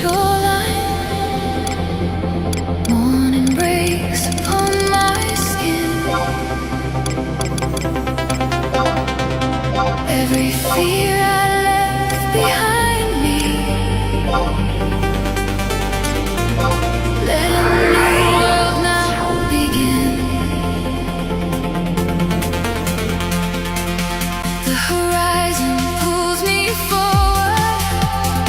shoreline. Morning breaks upon my skin. Every fear I left behind me. Let a new world now begin. The horizon pulls me forward.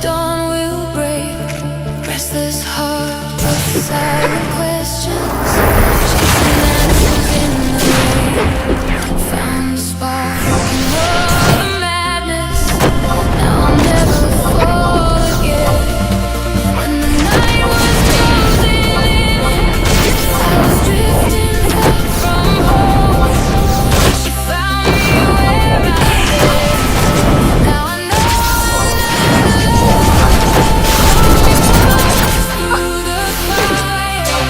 dawn will break. Restless heart of silent questions, chasing answers in the rain. Found the spark in all the madness. Now I'll never fall again. When the night was closing in, I was drifting far from home. She found me where I lay. Now I know I'm not alone. Hold me close through the fire.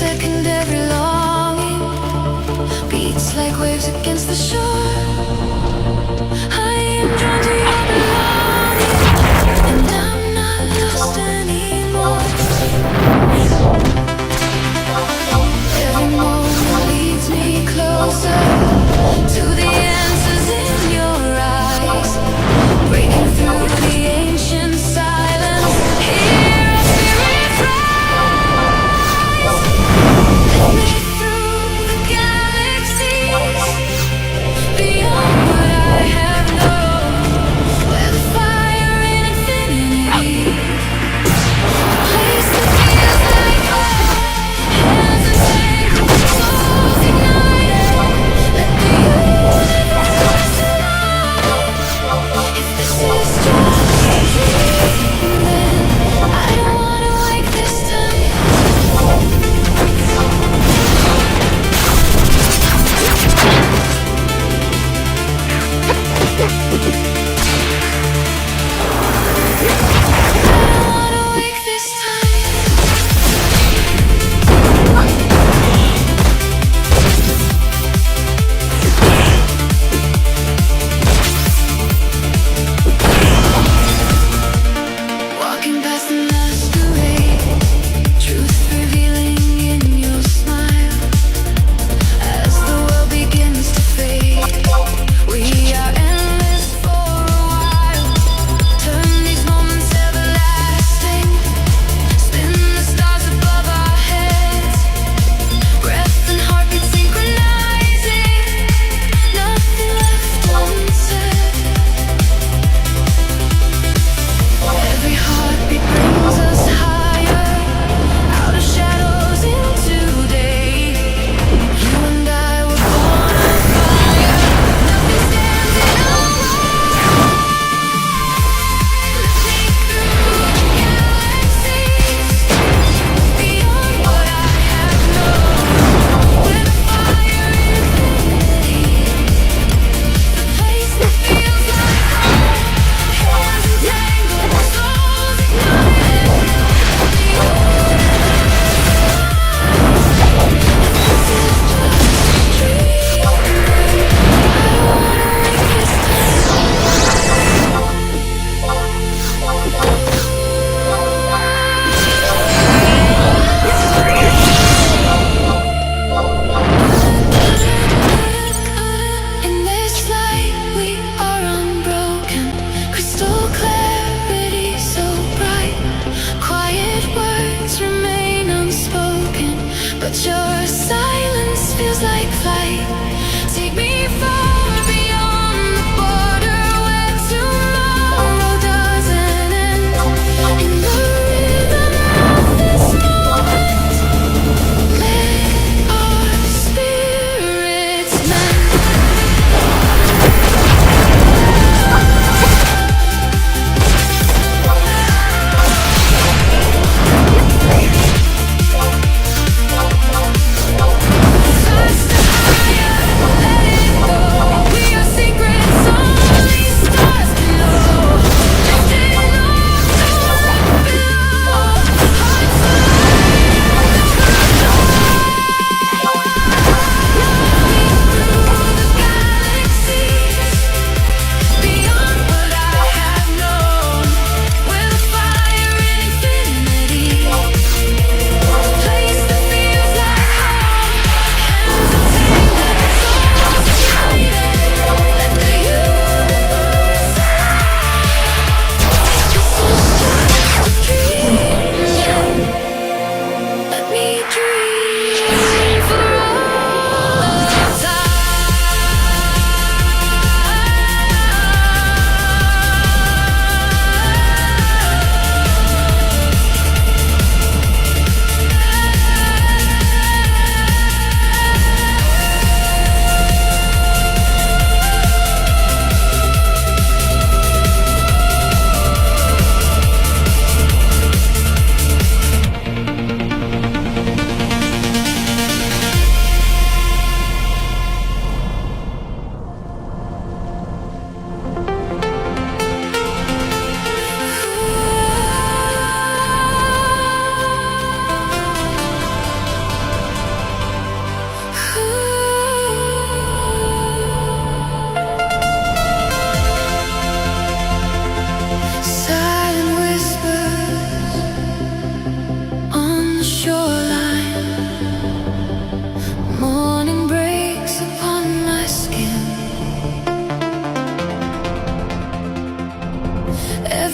secondary longing beats like waves against the shore. I am drawn to your belonging, and I'm not lost anymore. Every moment leads me closer to the answers in your eyes, breaking through the ancient silence. Hear our spirits rise. Let me through the galaxies,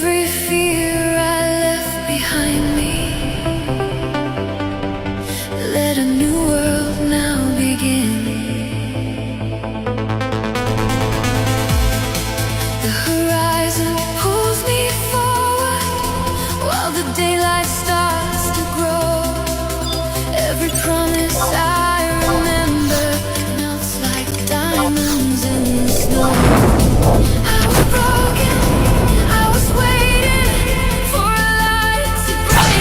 every fear I left behind me. Let a new world now begin. The horizon pulls me forward while the daylight starts to grow. Every promise I remember melts like diamonds in the snow. I was broken, I was waiting for a light to break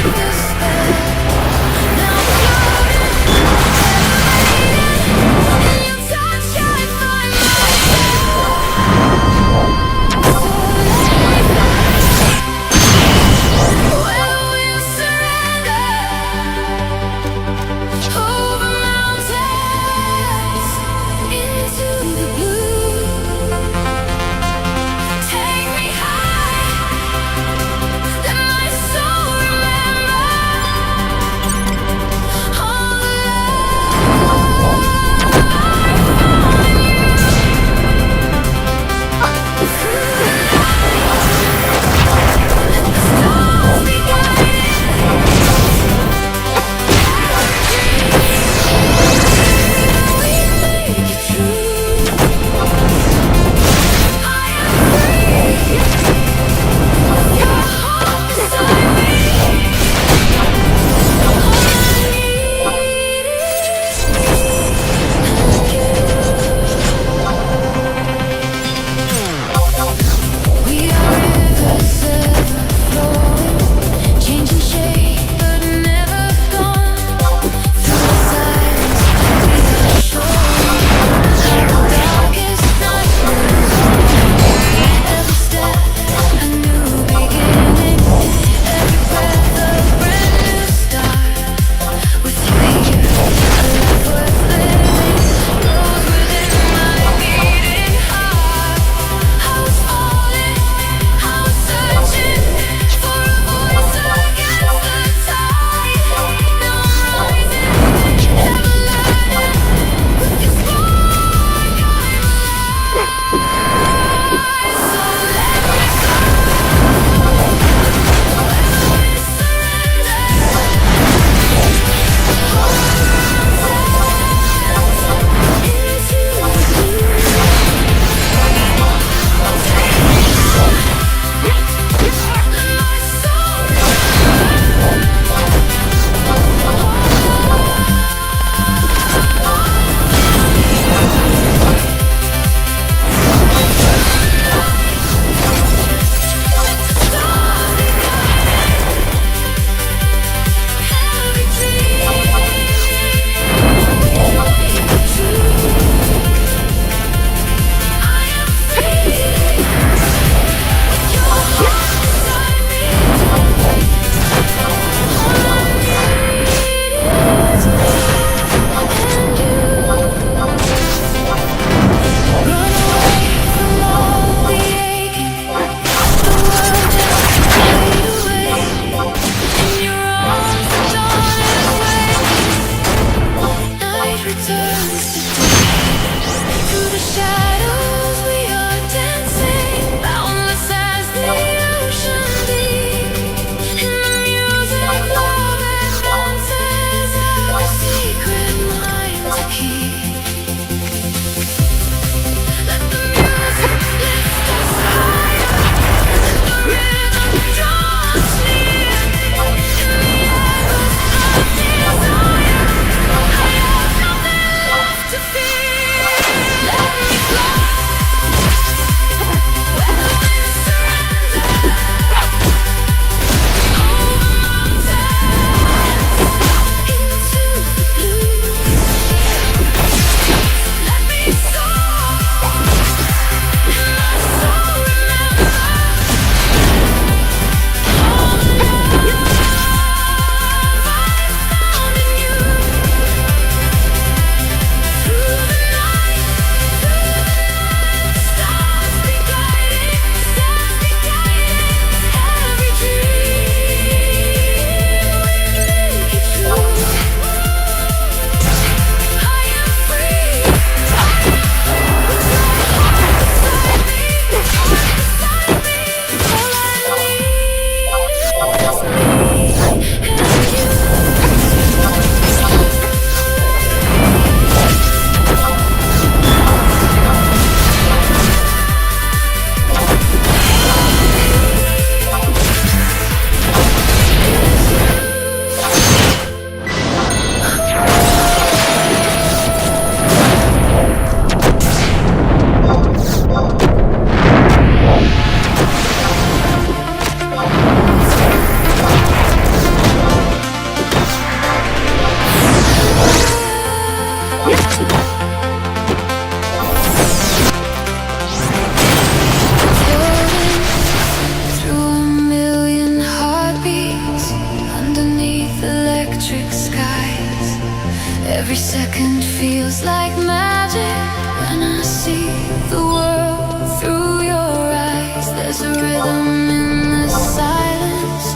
Every second feels like magic when I see the world through your eyes. There's a rhythm in the silence,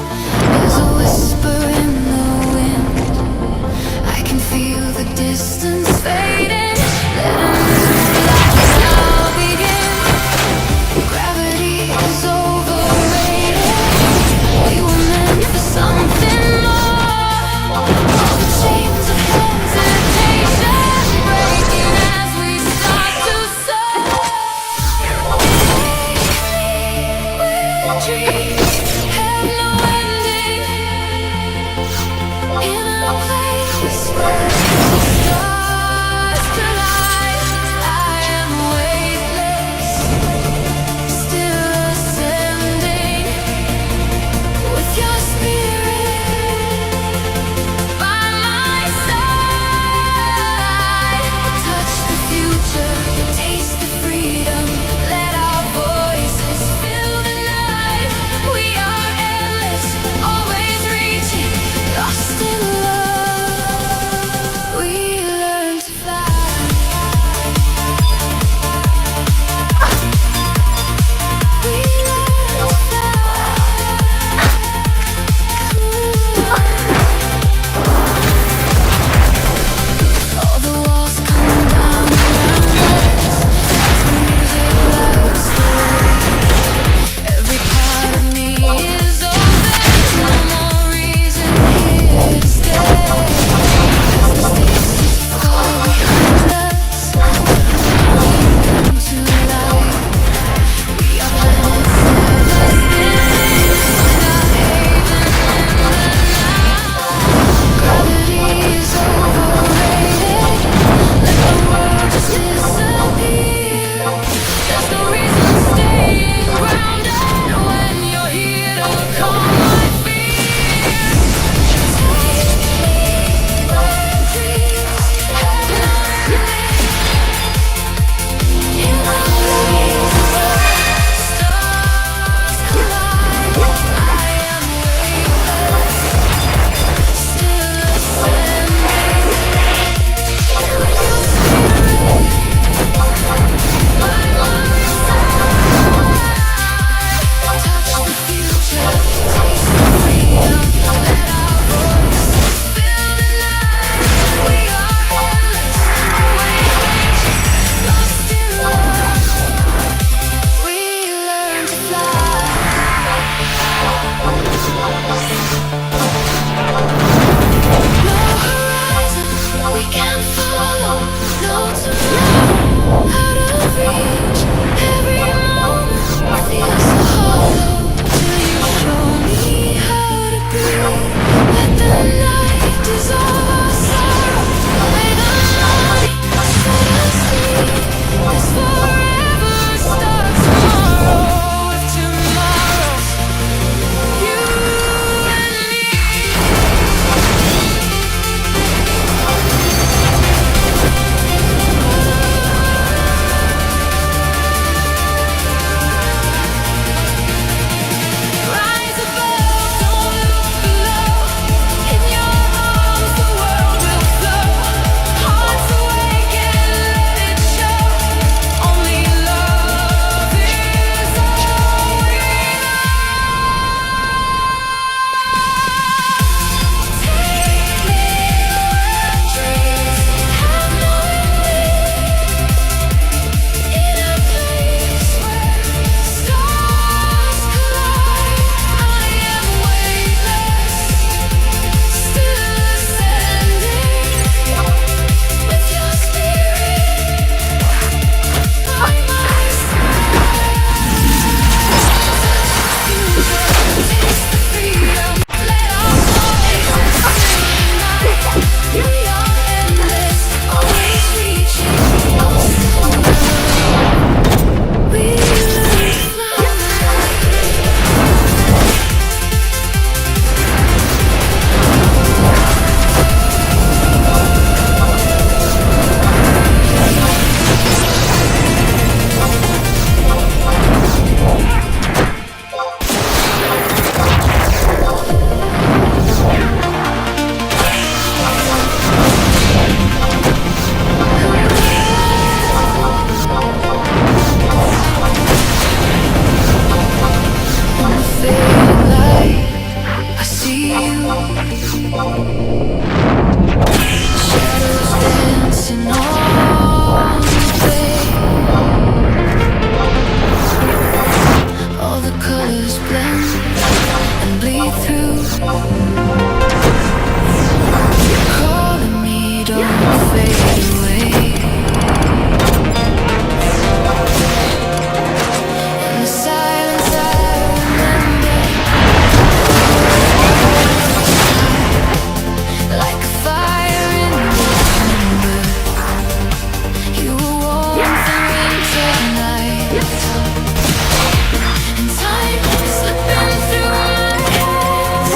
there's a whisper in the wind. I can feel the distance fading, letting this life now begin. Gravity is overrated, we were meant for something more. All the chains of hesitation breaking as we start to soar. With Calling me, don't fade away. In the silence I remember, like a fire in December. You were warm through winter nights, and time slipping through my hands.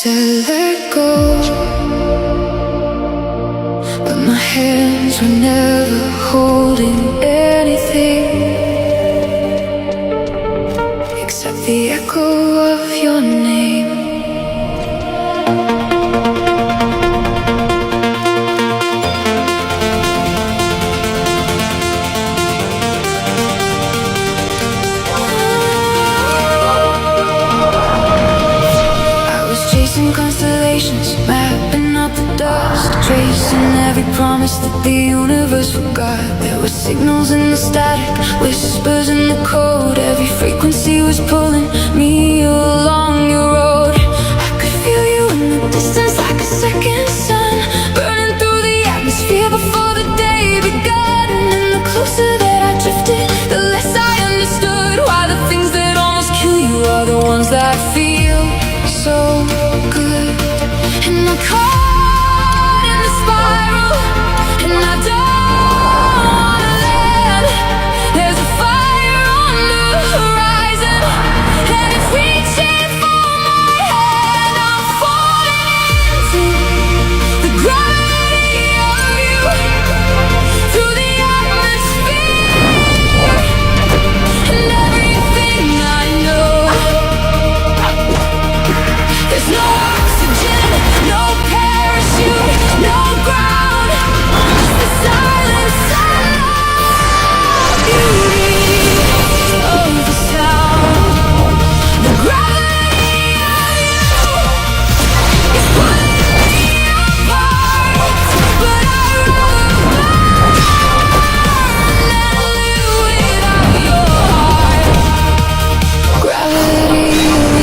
said let go, but my hands were never holding anything except the echo of your name. Constellations, mapping out the dust, tracing every promise that the universe forgot. There were signals in the static, whispers in the code. Every frequency was pulling me along your road. I could feel you in the distance like a second sun, burning through the atmosphere before the day begun. And the closer that I drifted, the less I understood why the things that almost kill you are the ones that feel so good. And I'm caught in the spiral, and I don't wanna land. There's a fire on the horizon, and it's reaching for my hand. I'm falling into the gravity of you, through the atmosphere, and everything I know. There's no oxygen, no parachute, no ground, just the silence and the beauty of the sound. The gravity of you is pulling me apart, but I'd rather burn than live without your heart. Gravity of you.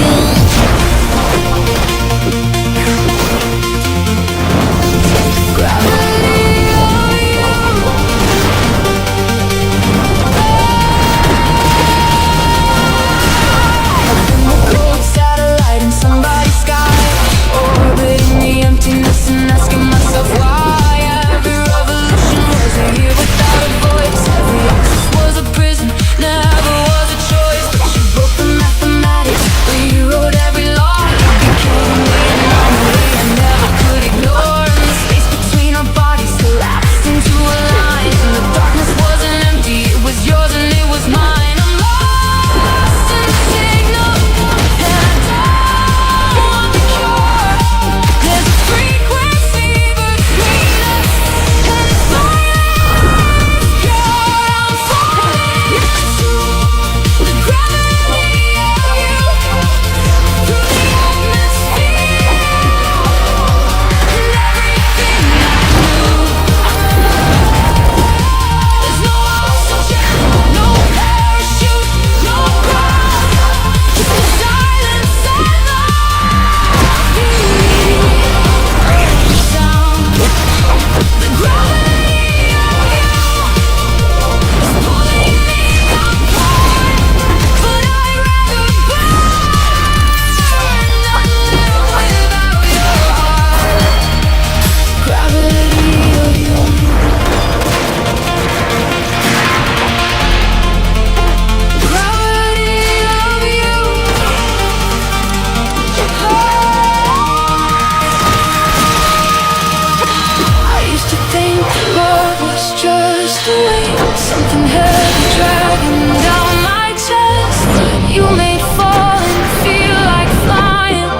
Something heavy dragging down my chest, you made falling feel like flying,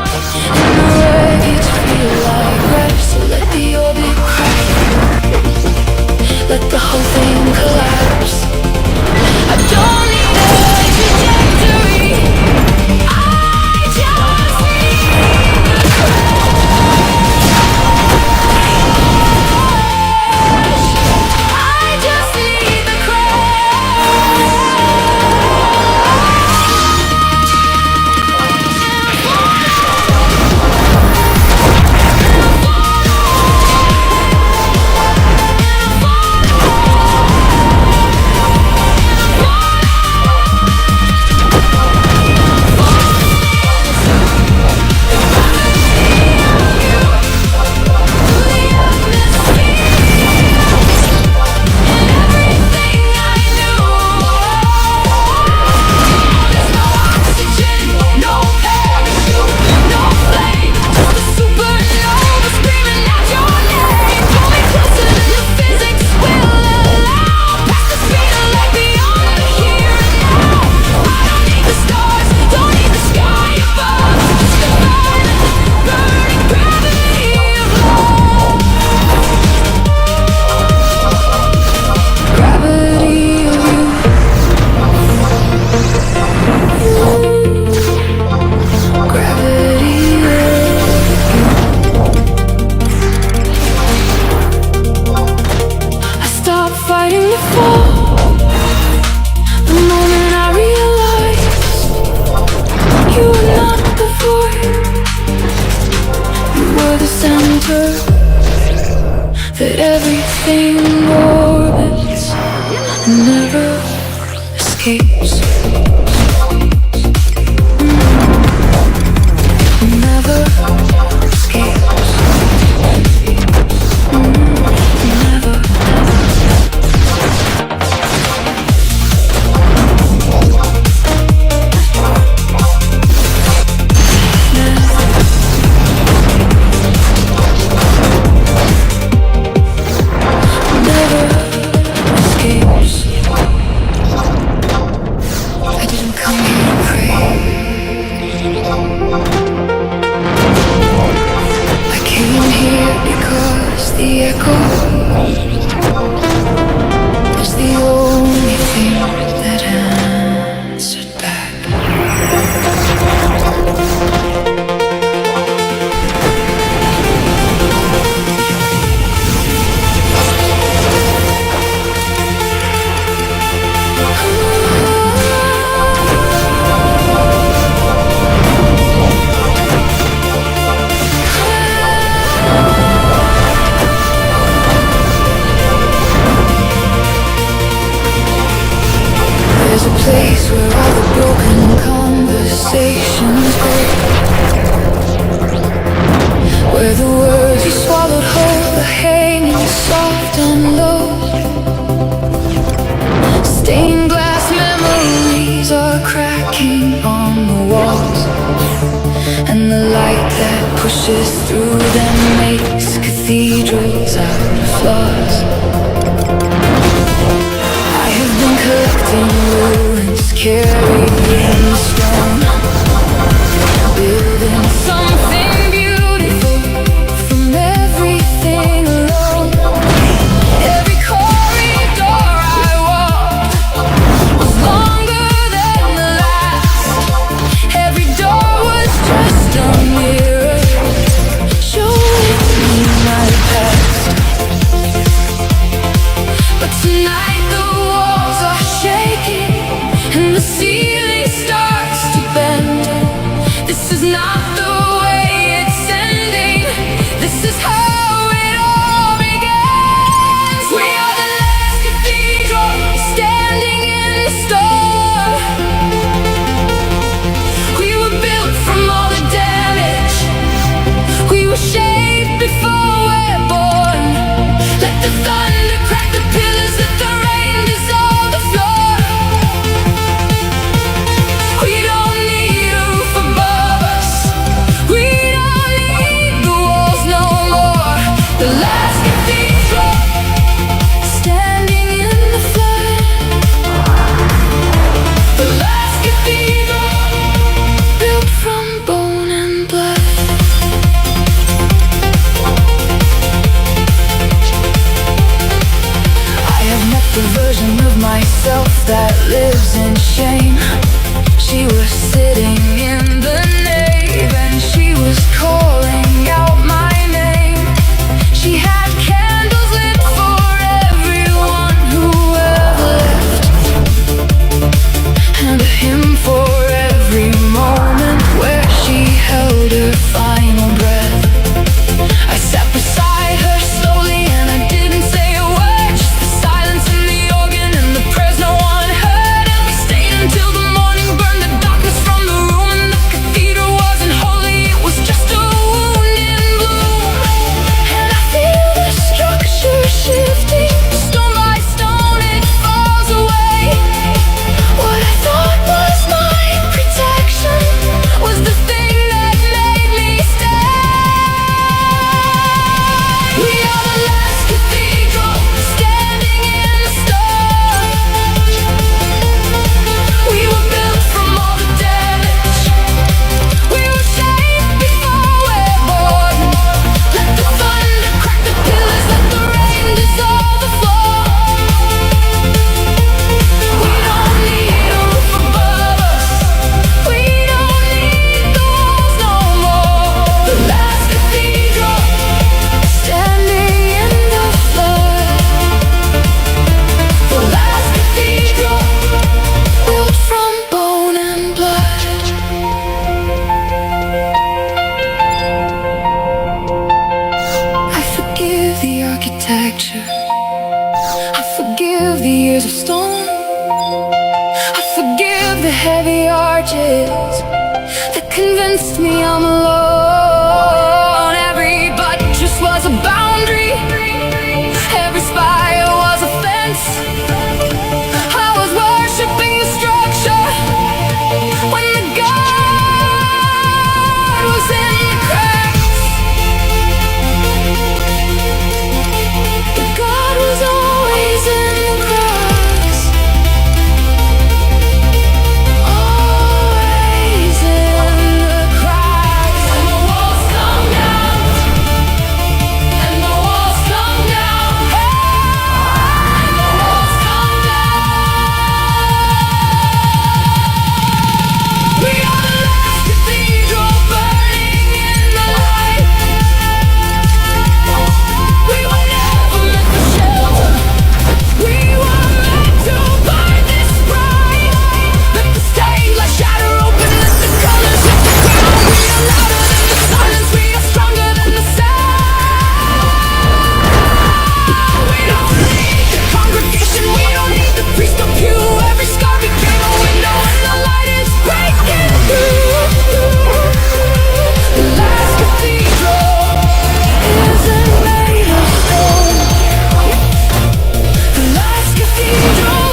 and the wreckage feel like rest. So let the orbit crack, let the whole thing collapse. I don't need a trajectory, I just need the crash. I just need the crash. fighting the fall. The moment I realized you were not the void, you were the center that everything orbits and never escapes. Never escapes. Never. Place where all the broken conversations go, where the words you swallowed whole are hanging soft and low. Stained glass memories are cracking on the walls, and the light that pushes through them makes cathedrals out of flaws. I have been collecting ruins, carrying stone, building something beautiful from everything alone. Every corridor I walked was longer than the last. Every door was just a mirror showing me my past. But tonight the walls are shaking and the ceiling starts to bend. This is not the way it's ending. This is how it all begins. We are the last cathedral standing in the storm. We were built from all the damage. We were shaped before we're born. Let the thunder crack the pillars, let the rain dissolve the floor. We don't need a roof above us. We don't need the walls no more. The last cathedral standing in the flood. The last cathedral built from bone and blood. I have met the version of myself that lives in shame. She was sitting in the nave and she was calling out my name. She had candles lit for everyone who ever left, and a hymn for every moment where she held her final breath. I sat beside her slowly and I didn't say a word, just the silence and the organ and the prayers no one heard. And we stayed until the morning burned the darkness years of stone. I forgive the heavy arches that convinced me I'm alone. Every buttress was a boundary, every spire was a fence. I was worshipping the structure when the God was in the cracks. The God was always in the cracks. Always in the cracks. And the walls come down. And the walls come down. And the walls come down. We are the last cathedral burning in the light. We were never meant for shelter. We were meant to burn this bright. Let the stained light shatter open. Let the colors hit the ground. We are louder than the silence. We are stronger than the sound. We don't need the congregation. We don't need the priest or pew. Every scar became a window and the light is breaking through. The last cathedral isn't made of stone. The last cathedral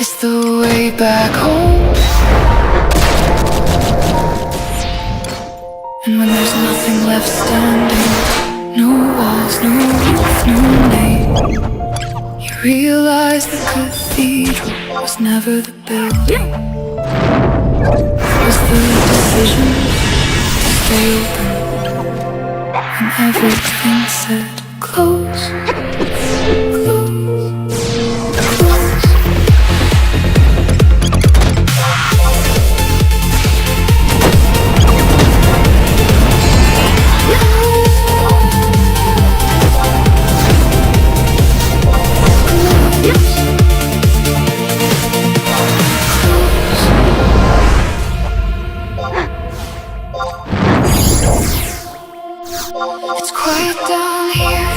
is the way back home. And when there's nothing left standing, no walls, no roof, no name, you realize the cathedral was never the building. It was the decision to stay open when everything said close, close, close. It's quiet down here.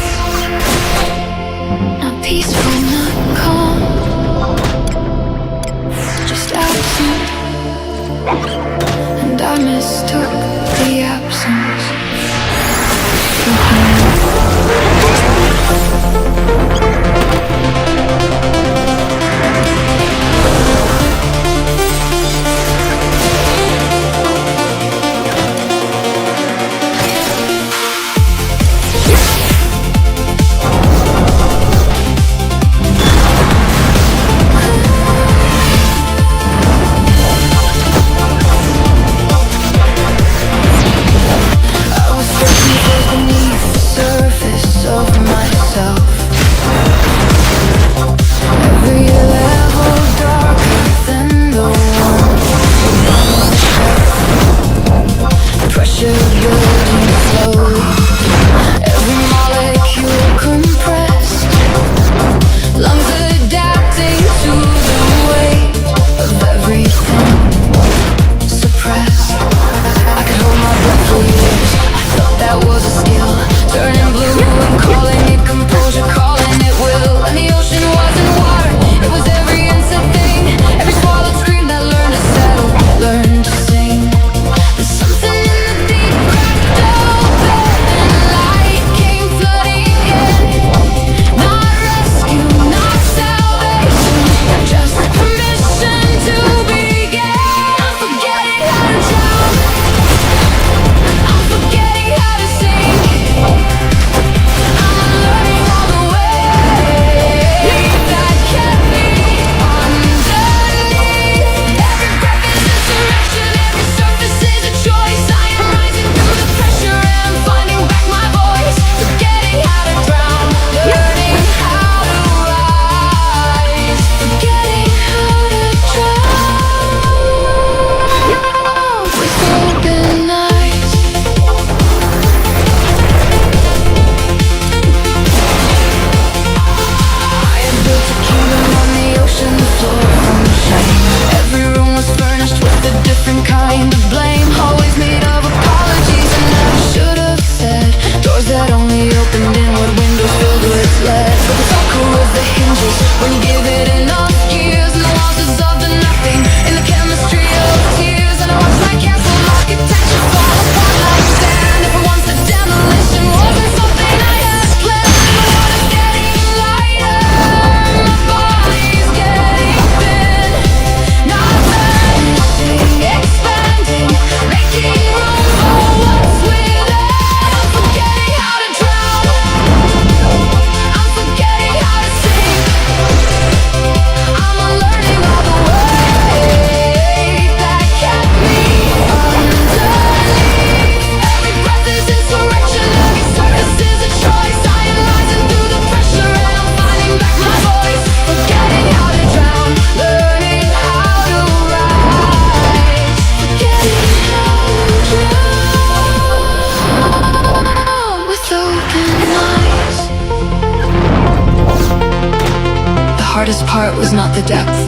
hardest part was not the depth.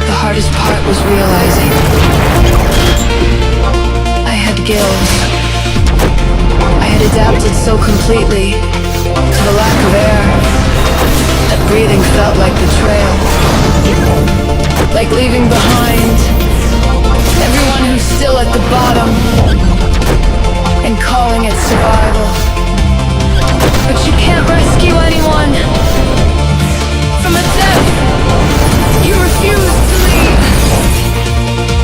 The hardest part was realizing I had gills. I had adapted so completely to the lack of air that breathing felt like betrayal. Like leaving behind everyone who's still at the bottom and calling it survival. But you can't rescue anyone from a death you refuse to leave.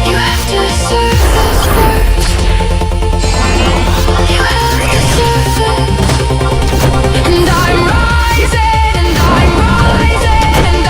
You have to surface first. You have to surface. And I'm rising, and I'm rising, and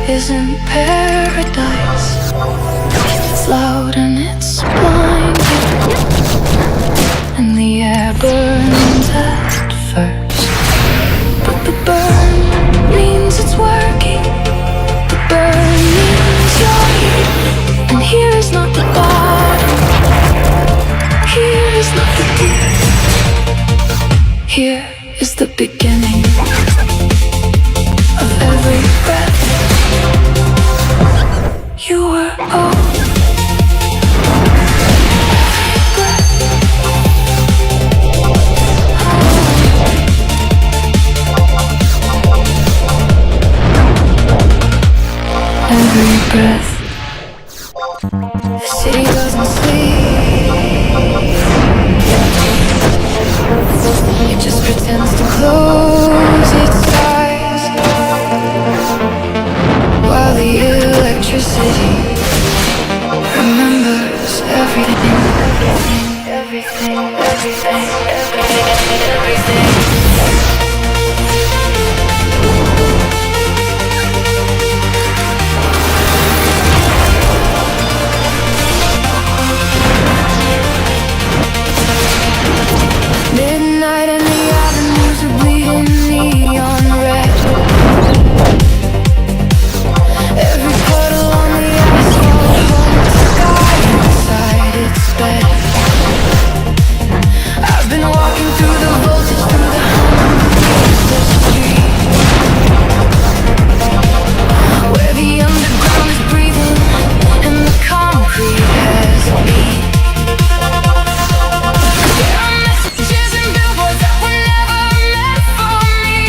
isn't paradise. It's loud and it's blinding, and the air burns at first. But the burn means it's working. The burn means you're here. And here is not the bottom. Here is not the deep. Here is the beginning of every breath. You were all every breath. The city doesn't sleep. It just pretends to close its eyes while the electricity remembers everything. Everything, everything, everything, everything. Midnight and the avenues are bleeding neon red. Every puddle on the asphalt holds the sky inside its bed. I've been walking through the voltage, through the hum of the street, where the underground is breathing and the concrete has a beat. There are messages and billboards that were never meant for me,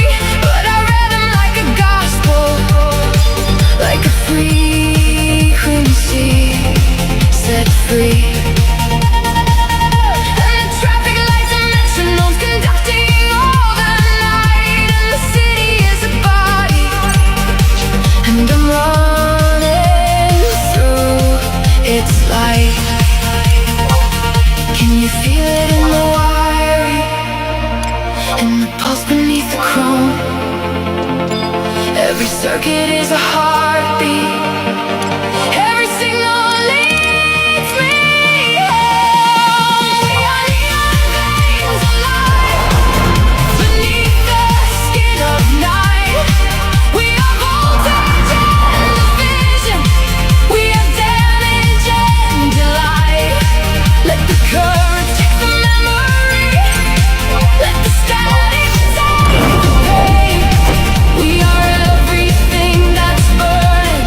but I read them like a gospel, like a frequency set free. And the traffic lights and metronomes conducting all the night, and the city is a body, and I'm running through its light. Can you feel it in the wiring, in the pulse beneath the chrome? Every circuit is a heartbeat. Every signal leads me home. We are neon veins alive beneath the skin of night. We are voltage and vision. We are damage and delight. Let the courage take the memory. Let the static take the pain. We are everything that's burning.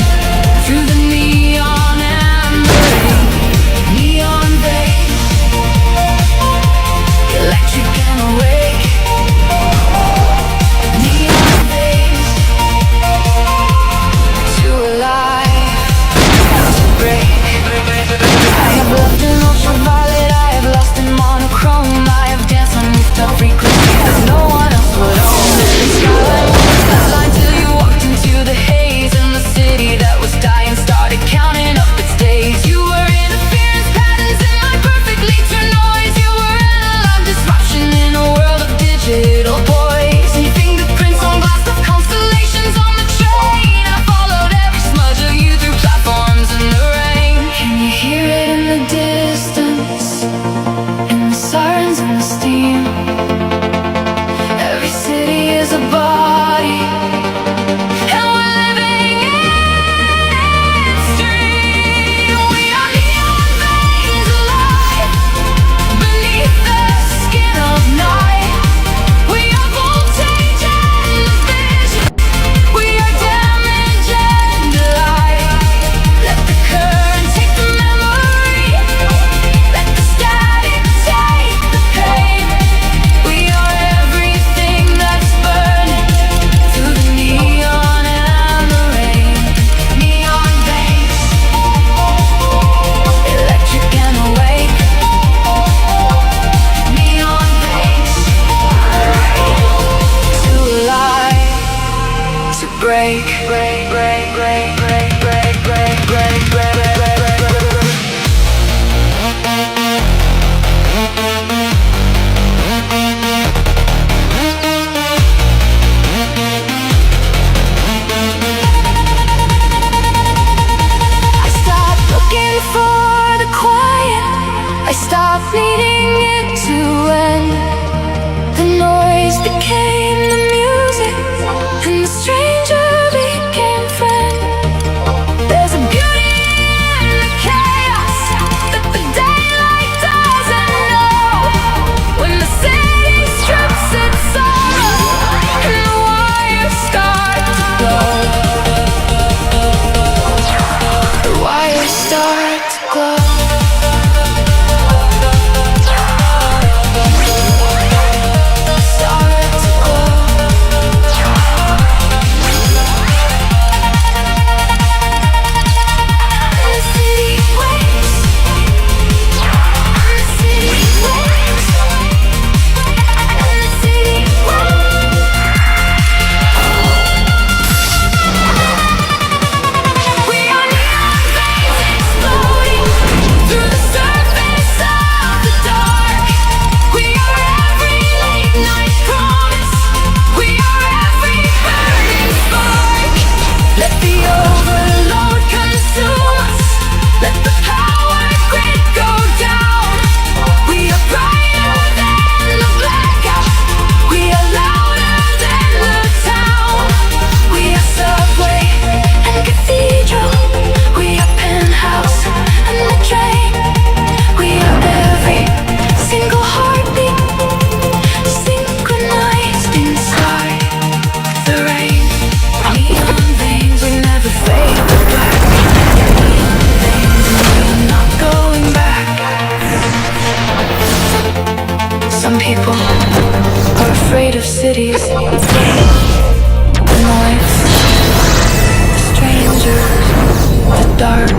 dark. I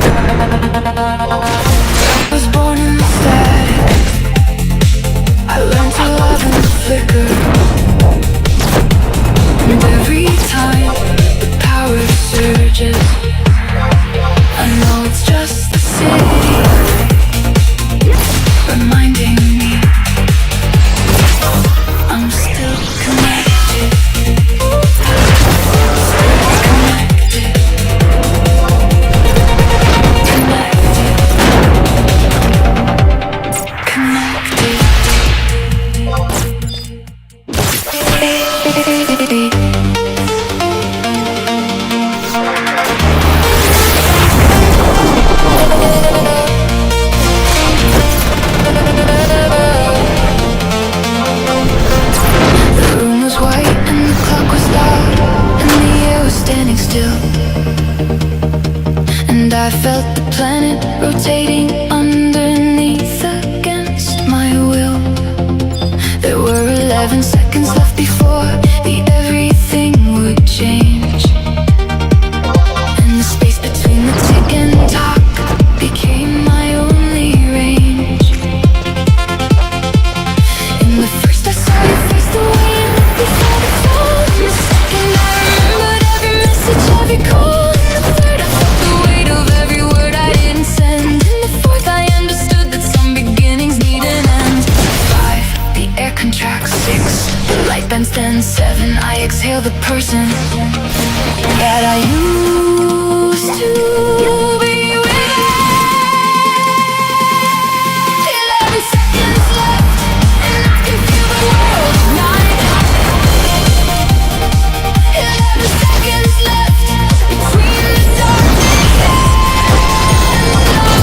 was born in the static. I learned to love in the flicker. And every time the power surges, I know it's just the city reminding me I'm still connected. I felt the planet rotating underneath against my will. There were 11 seconds left before the everything would change. And the space between the tick and tock became my only range. In the first I saw you face the way you looked before the phone. In the second I remembered every message, every call. In the third I felt the weight of every word I didn't send. In the fourth I understood that some beginnings need an end. 5, the air contracts. 6, the light bends. 10, 7, I exhale the person that I used to be with. 11 seconds left, and I can feel the world ignite. 11 seconds left between the darkness and the light.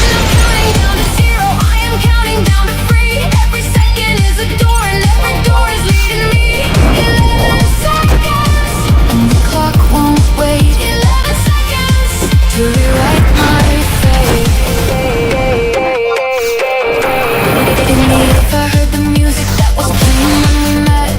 And I'm counting down to 0. I am counting down to free. Every second is a door, and every door is leading me. 11 seconds, and the clock won't wait. 11 seconds to rewrite my fate. In the earth I heard the music that was playing when we met. A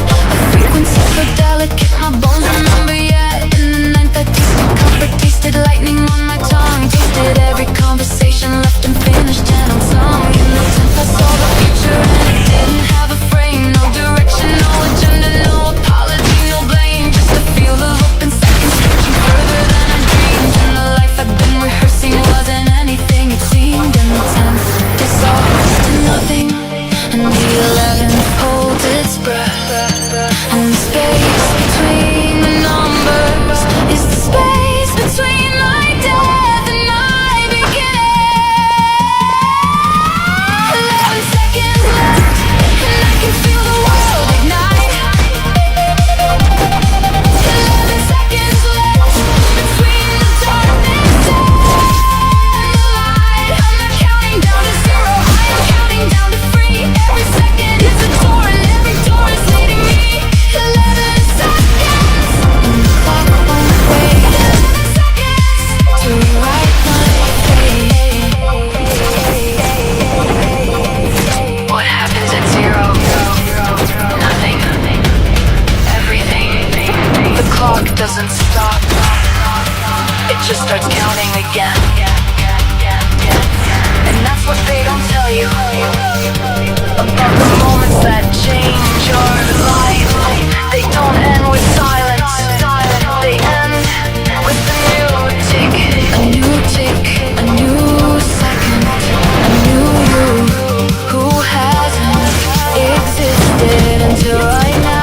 frequency so delicate, my bones remember yet. In the ninth I tasted comfort, tasted lightning on my tongue. Tasted every conversation left unfinished and unsung. In the 10th I saw the future and it didn't have a frame. No direction, no agenda, no apology, no blame. Just a field of open seconds stretching further than I dreamed. And the life I'd been rehearsing wasn't anything it seemed. And the 10th dissolves to nothing, and the 11th holds its breath. And the space between the numbers is the space between my death and my beginning. 11 seconds left, and I can feel the world ignite. 11 seconds left between the darkness and the light. I'm not counting down to 0. I am counting down to free. Every second is a door, and every door is leading me. 11 seconds, and the clock won't wait. 11 seconds to rewrite my fate. What happens at 0? Nothing. Everything. The clock doesn't stop. It just starts counting again. And that's what they don't tell you about the moments that change your life. They don't end with silence. They end with a new tick. A new tick, a new second, a new you who hasn't existed until right now.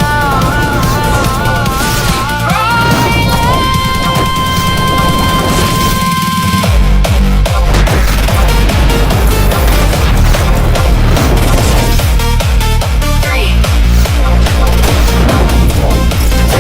Three, 2,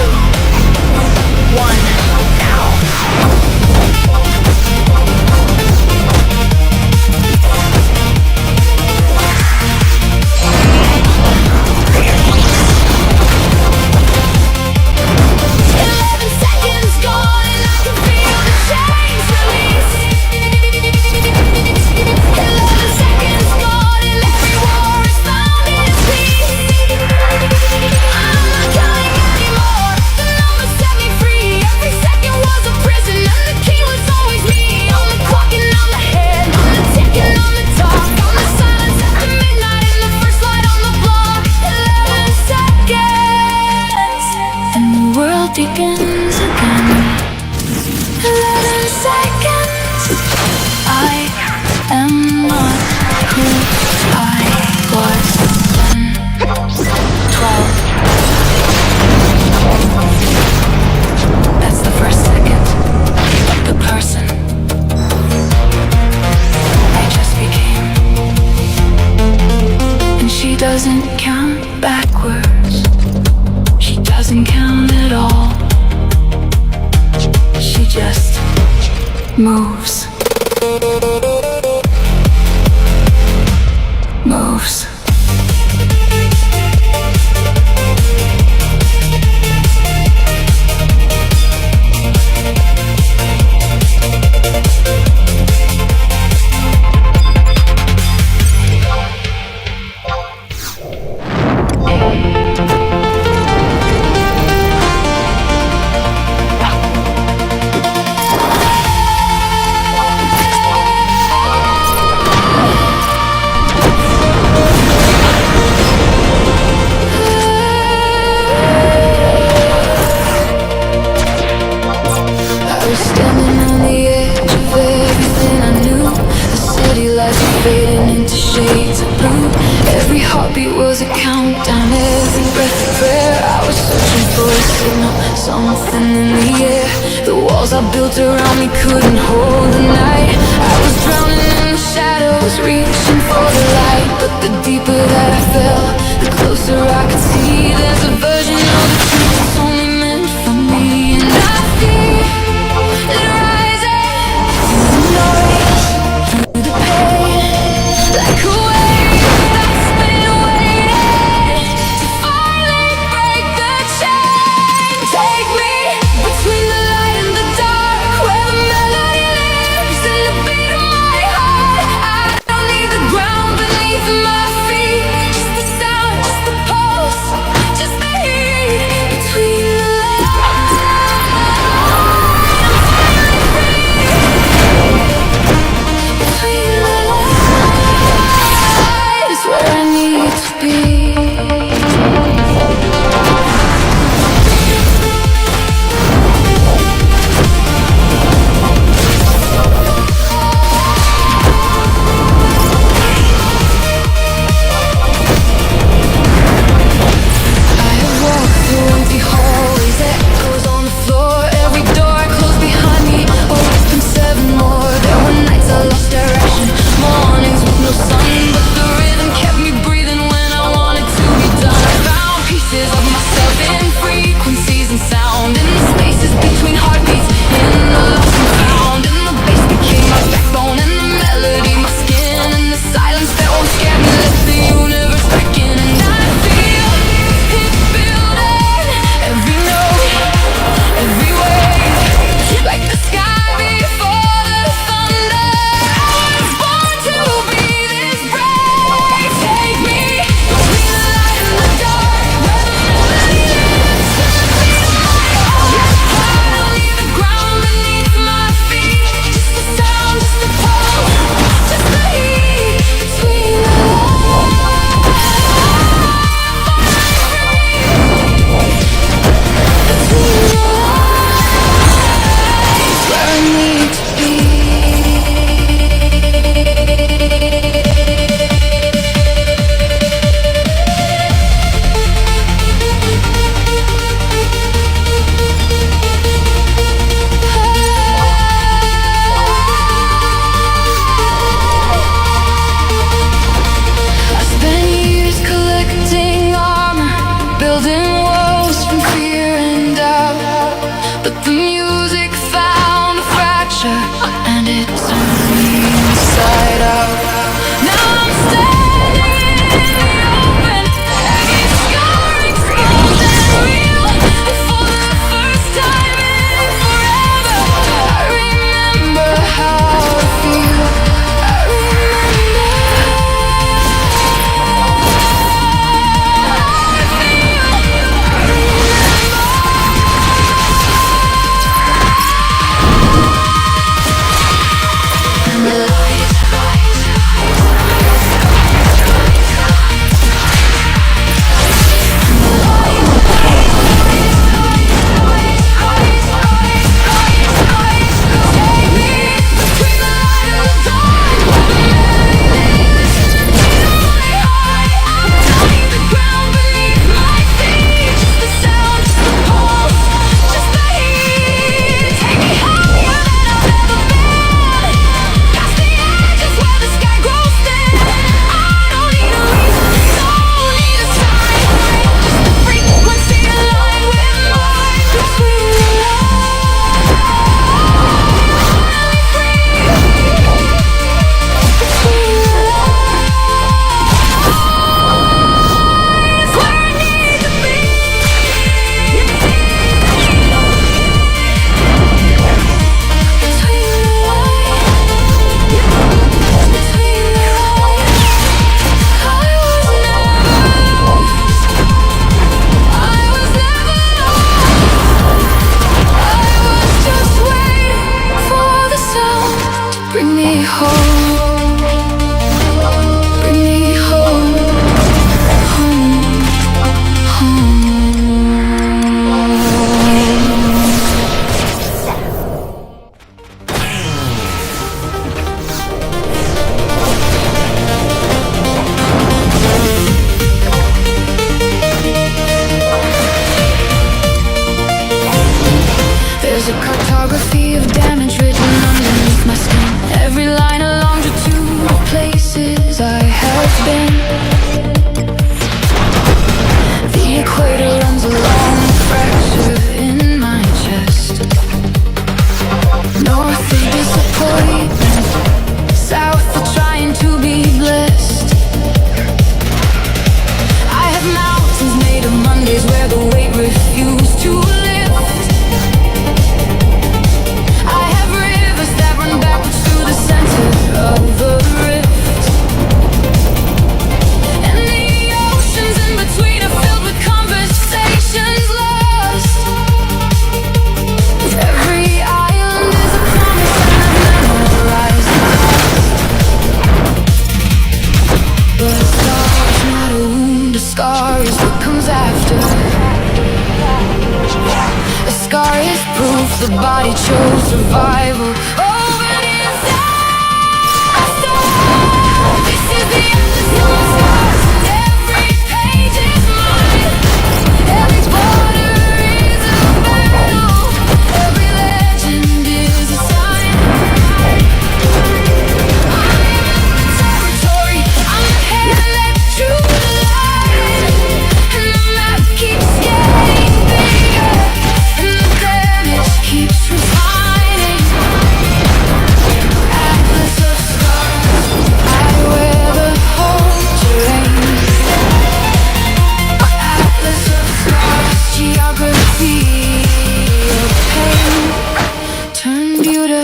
moves. Moves. I was standing on the edge of everything I knew. The city lights were fading into shades of blue. Every heartbeat was a countdown, every breath a prayer. I was searching for a signal, something in the air. The walls I built around me couldn't hold the night. I was drowning in the shadows, reaching for the light. But the deeper that I fell, the closer I could see. There's a version of the truth that's only meant for me. And I feel it rising through the noise, through the pain, like a wave that's been waiting to finally break the chain. Take me between the light and the dark, where the melody lives in the beat of my heart. I don't need the ground beneath my feet, just the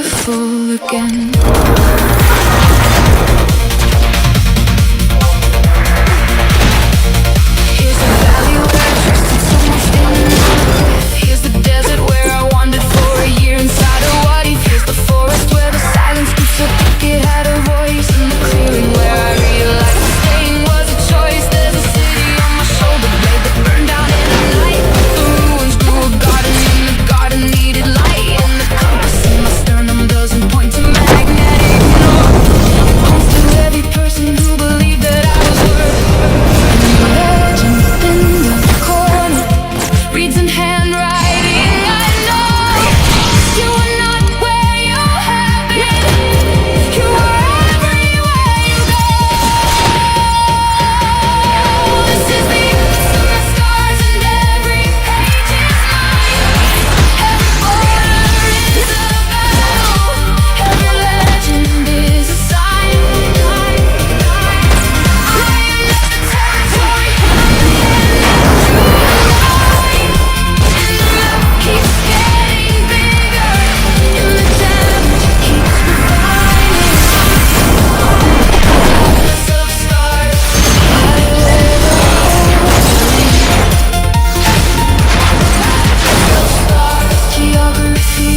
beautiful again. Here's the valley where I trusted someone standing on a cliff. Here's the desert where I wandered for a year inside a what if. Here's the forest where the silence grew so thick it had a voice. In the clearing where I realized staying was a choice. There's a city on my shoulder blade that burned down in the night. The ruins grew a garden and the garden needed light. And the compass in my sternum doesn't point to magnetic north. It points to every person who believed that I was worth. And the legend in the corner reads in handwriting I know. You are not where you have been. You are everywhere you go. This is the earth and the stars and every page is mine. Every border is a battle. Every legend is a sign. I am not the territory. I'm the enemy line. And the map keeps getting bigger. And the damage keeps refining. Atlas of stars, I wear the stars. Geography,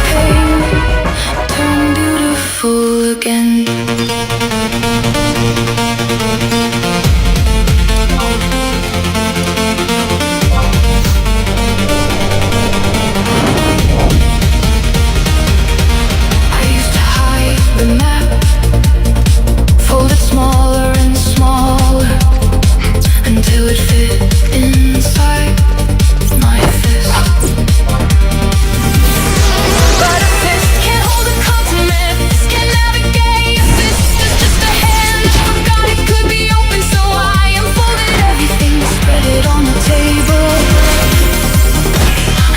pain, turn beautiful again. I used to hide the map, fold it smaller and smaller until it fit inside my fist. But a fist can't hold a continent, fist can't navigate. A fist is just a hand that forgot it could be open, so I unfolded everything, spread it on the table,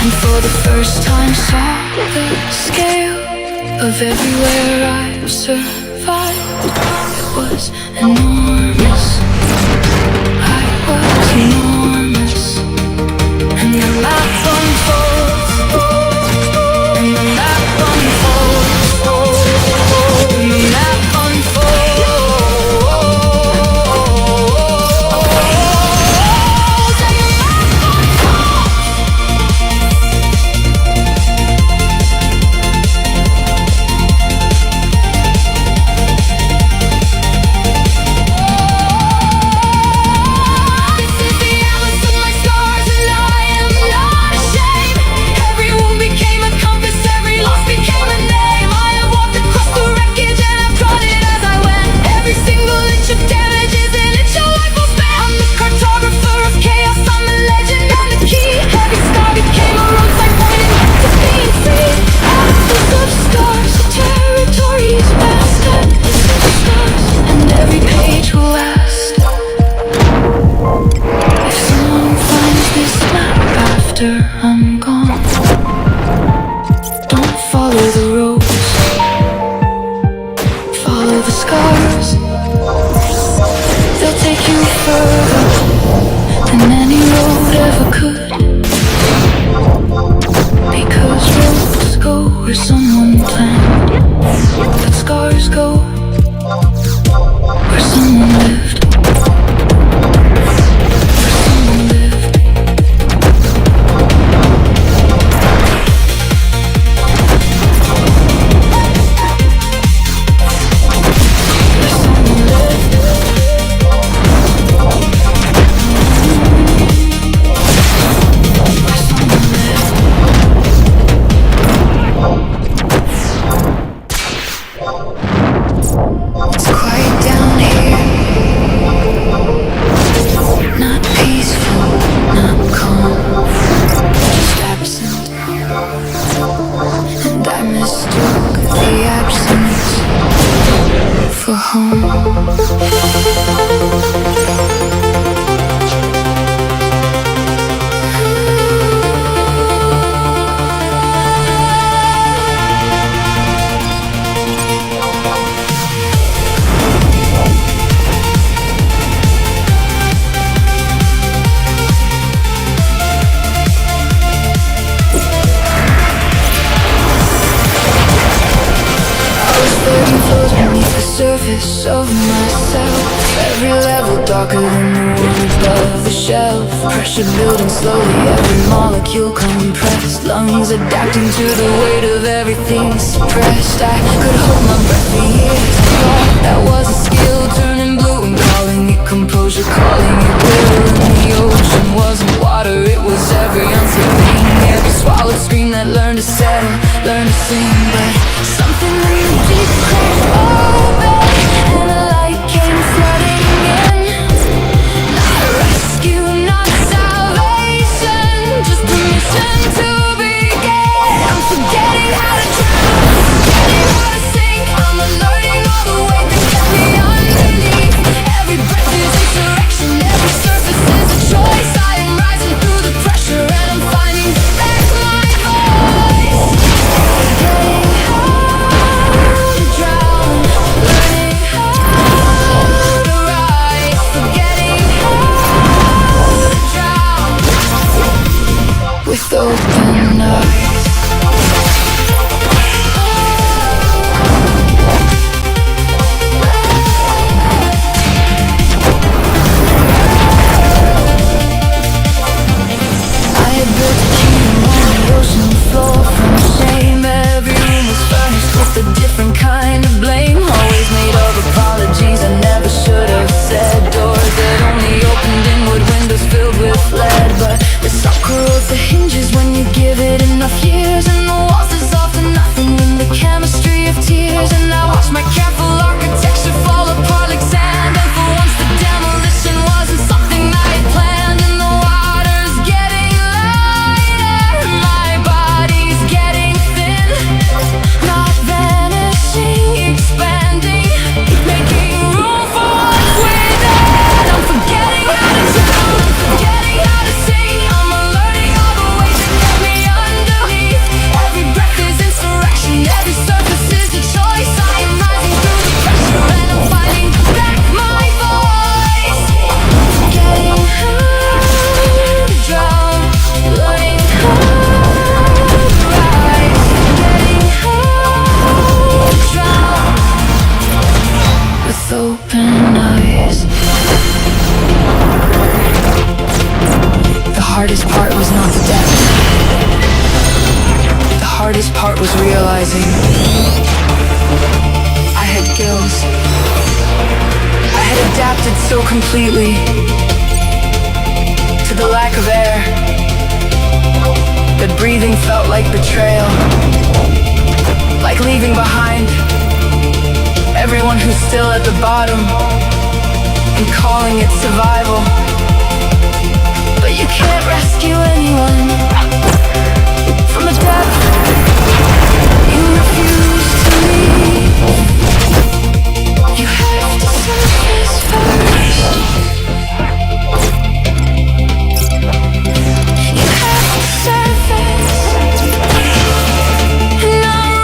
and for the first time saw the scale of everywhere I've survived. It was enormous. I was enormous. And the map unfolds. And the map unfolds. And the map This is the atlas of my scars, and I am not ashamed. Every wound became a compass, every loss became a name. I have walked across the wreckage and I've trod it as I went. Every single inch of damage is an inch your life will spend. I'm the cartographer of chaos, I'm the legend, I'm the key. Every star became a road sign pointing back to being free. Atlas of scars, territories vast, atlas of scars, and every page will last. If someone finds this map after I'm gone, don't follow the roads, follow the scars. They'll take you further than any road ever could. Because roads go where someone planned, but scars go where someone lived. Where someone lived. It's quiet down here. Not peaceful, not calm, just absent. And I mistook the absence for home. surface of myself. Every level darker than the one above the shelf. Pressure building slowly, every molecule compressed. Lungs adapting to the weight of everything suppressed. I could hold my breath for years. I thought that was a skill, turning blue and calling it composure, calling it will. And the ocean wasn't water, it was every uncertain, every swallowed scream that learned to settle, learned to sing. But something in the deep cracked open, and the light came flooding in. Not a rescue, not salvation, just permission to begin. I'm forgetting how to drown, forgetting how to sink. I'm unlearning all the weight that kept me underneath. Every breath is insurrection, every surface is a choice. I am rising through the pressure and I'm finding back my voice. Forgetting how to drown, learning how to rise. Forgetting how to drown with open eyes. I had built a kingdom on the ocean floor from shame. Every room was furnished with a different kind of blame. Always made of apologies I never should have said. Doors that only opened inward, windows filled with lead. But the salt corrodes the hinges when you give it enough years. And the walls dissolve to nothing in the chemistry of tears. And I watch my careful architecture fall apart like sand. And for once the demolition wasn't something I had planned. And the water's getting lighter, my body's getting thin. Not vanishing, expanding, making room for what's within. I'm forgetting how to drown, forgetting how to sing. I'm unlearning all the ways that kept me underneath. Every breath is insurrection, every surface is a choice. I am rising through the pressure and I'm finding back my voice. Forgetting how to drown, learning how to rise. Forgetting how to drown with open eyes. The hardest part was not the depth. The hardest part was realizing I had gills. I had adapted so completely to the lack of air that breathing felt like betrayal, like leaving behind everyone who's still at the bottom and calling it survival. But you can't rescue anyone from the depth. You refuse to leave. You have to surface first. You have to surface. And I'm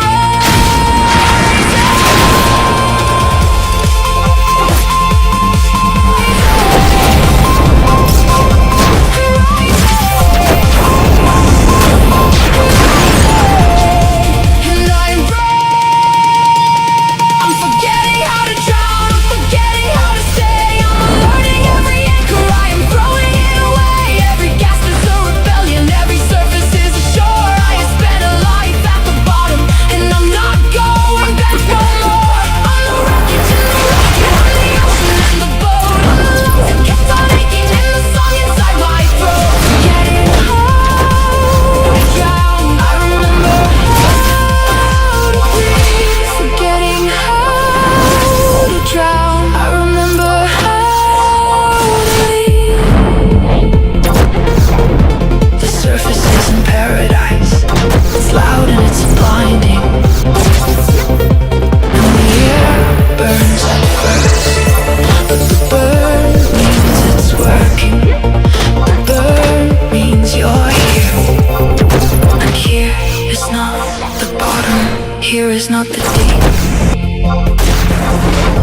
here is not the deep.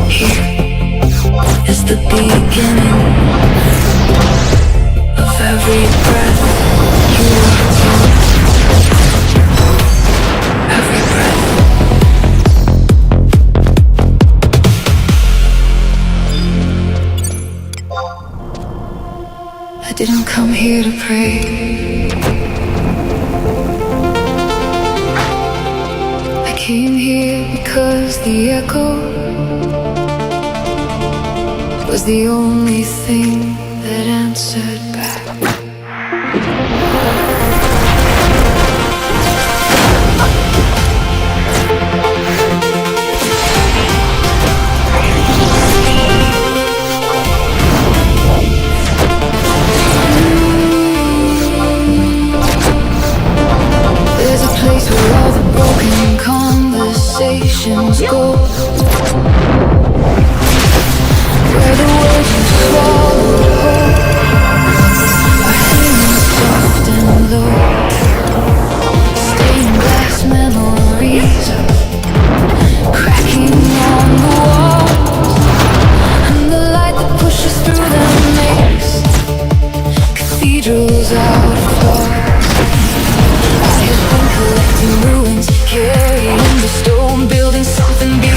Here is the beginning of every breath you are. Every breath. didn't come here to pray. I came here because the echo was the only thing that answered back. There's a place where all the broken conversations go, where the words you swallowed whole are hanging soft and low. Stained glass memories cracking on the walls, and the light that pushes through them makes cathedrals out of flaws. I have been collecting ruins, carrying the stone, building something beautiful.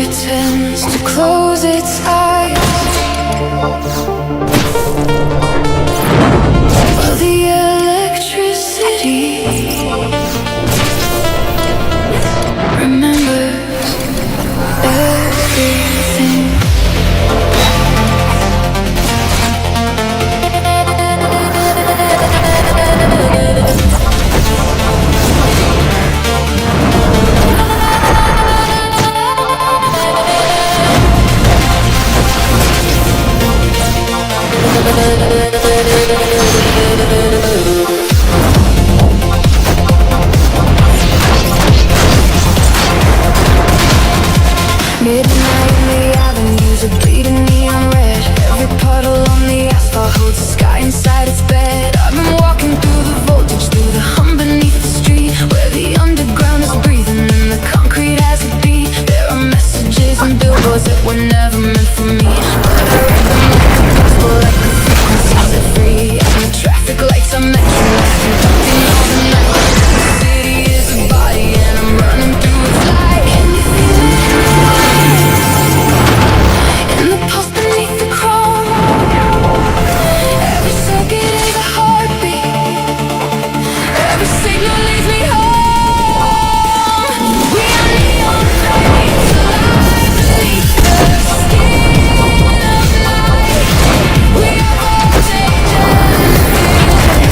pretends to close its eyes while the electricity remembers everything. Midnight in the avenues are bleeding neon red. Every puddle on the asphalt holds the sky inside its bed. I've been walking through the voltage, through the hum beneath the street, where the underground is breathing and the concrete has a beat. There are messages and billboards that were never meant for me, but I read them like a gospel, like a frequency set free. And the traffic lights are metronomic, conducting all the night. The city is a body and I'm running through its light. Can you feel it? In the pulse beneath the chrome, every circuit is a heartbeat, every signal leads me home. We are neon flames alive beneath the skin of light. We are voltage and vision,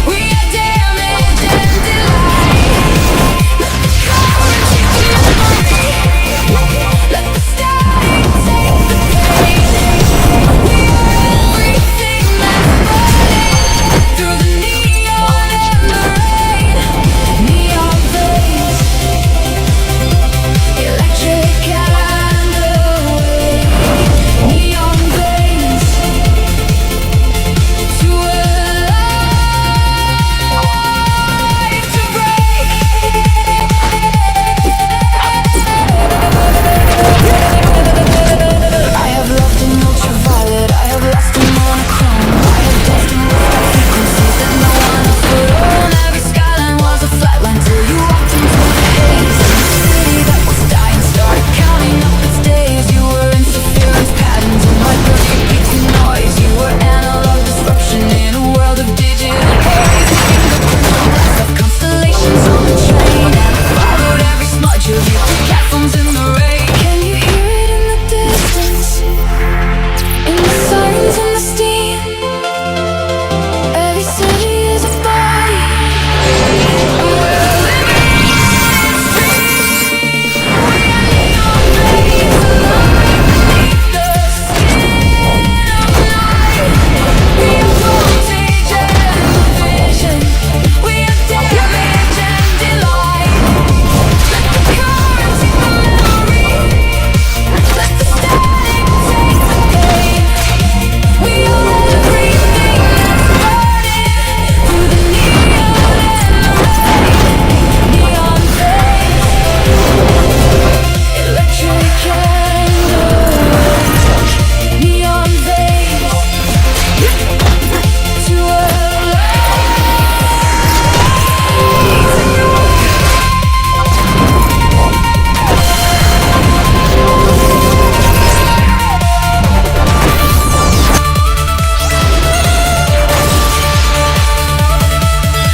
we are damage and delight. Let the current take the memory, let the static take the pain. We are everything that's burning through the neon and the rain. Neon veins, electric and away. Neon veins, to a life to break. I have loved in ultraviolet, I have lost in monochrome, I have danced in rooftop frequencies that no one else would own. Every skyline was a flatline till you walked into the haze. And the city that was dying started counting up its days. You were interference patterns in my brain, repeating noise. You were analog disruption in a world of digital haze. Fingerprints from blast off constellations on the train, and I followed every smudge of your platforms in the rain. Can you hear it in the distance? In the sirens and the steam, every city is a body, and we're living free. We are neon flames alive beneath the skin of light. We are voltage and vision, we are damage and delight. Let the current take the memory, let the static take the pain. We are everything that's burning through the neon and the rain. Neon veins, electric and away. Neon veins, to a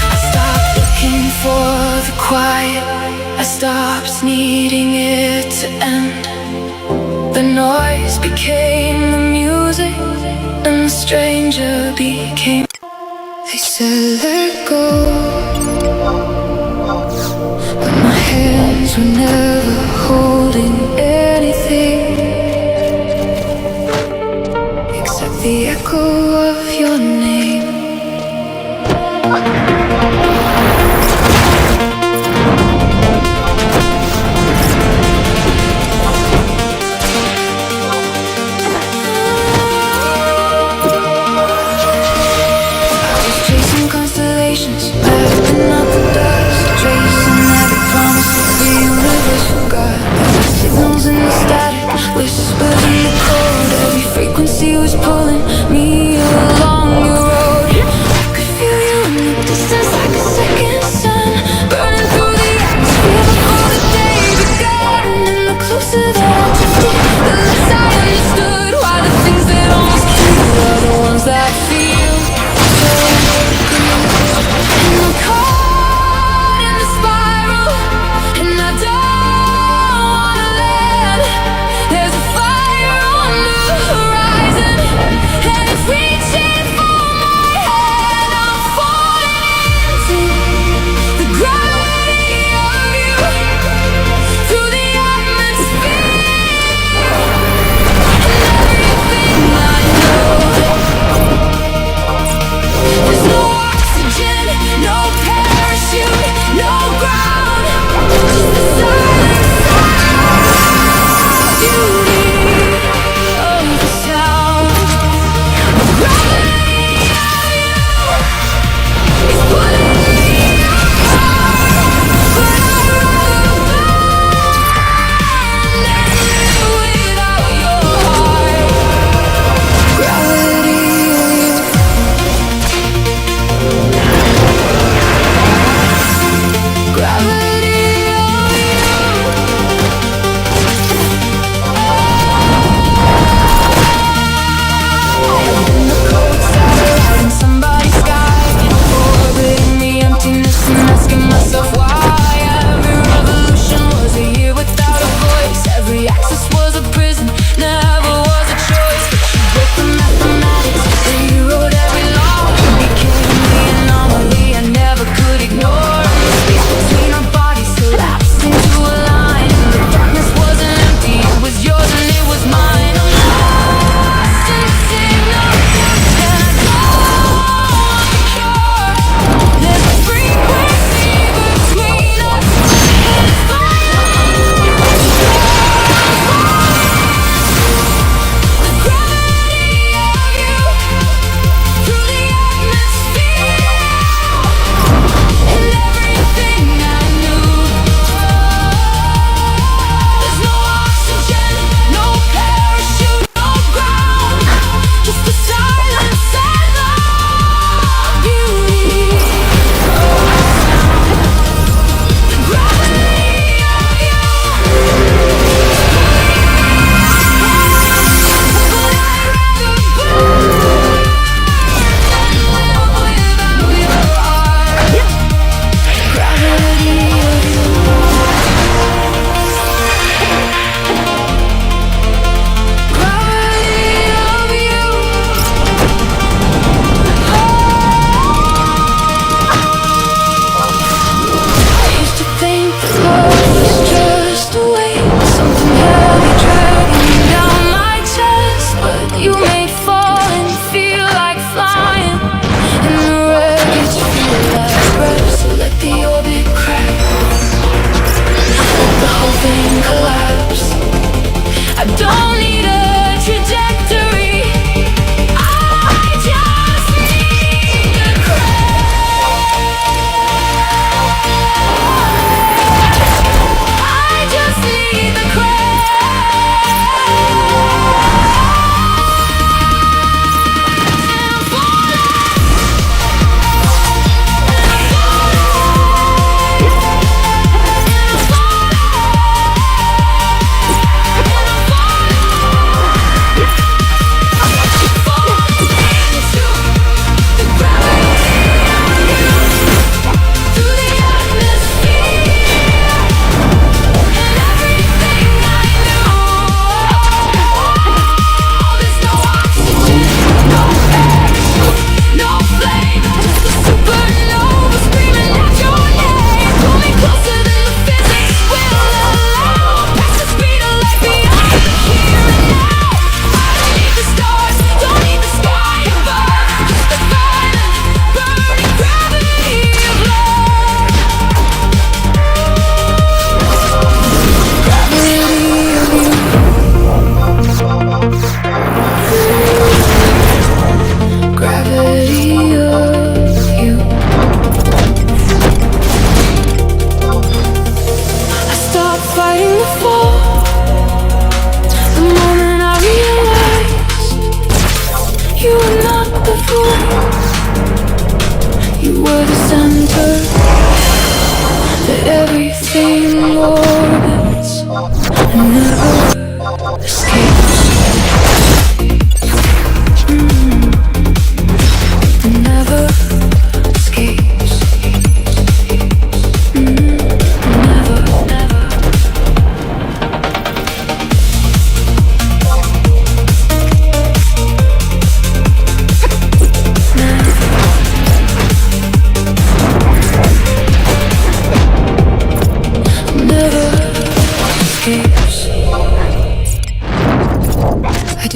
I stopped looking for the quiet, I stopped needing it to end. The noise became the music, and the stranger became. They said let go, but my hands were never holding anything except the echo of your name. I was chasing constellations, mapping out the dust, tracing every promise that the universe forgot. There were signals in the static, whispers in the cold. Every frequency was pulling me along your road. I could feel you in the distance like a second sun, burning through the atmosphere before the day began. And the closer that I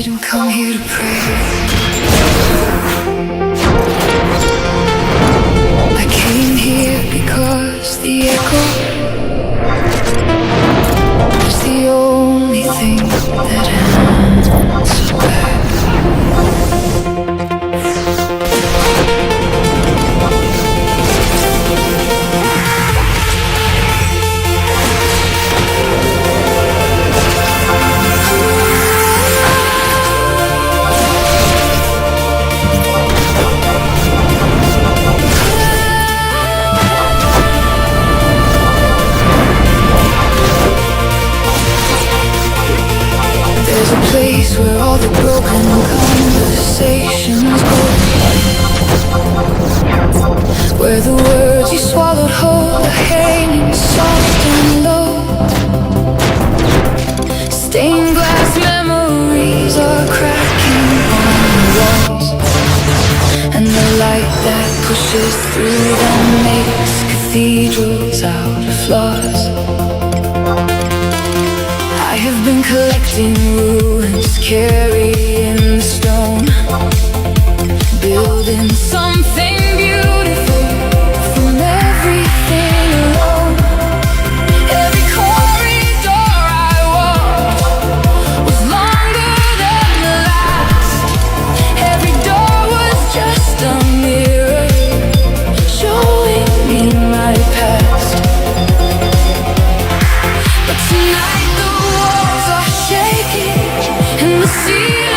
didn't come here to pray. I came here because the echo is the only thing that answers back. Place where all the broken conversations go, where the words you swallowed whole are hanging soft and low. Stained glass memories are cracking on the walls, and the light that pushes through them makes cathedrals out of flaws. I have been collecting ruins, carrying the stone, building something beautiful from everything alone. Every corridor I walked was longer than the last. Every door was just a mirror showing me my past. But tonight the walls are shaking and the ceiling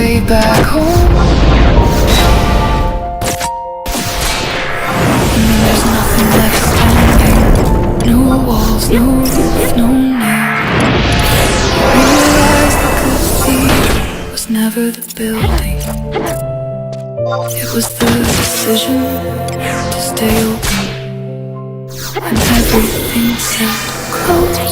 way back home. And there's nothing left standing. No walls, no roof, no name. Realized the cathedral was never the building. It was the decision to stay open when everything said close.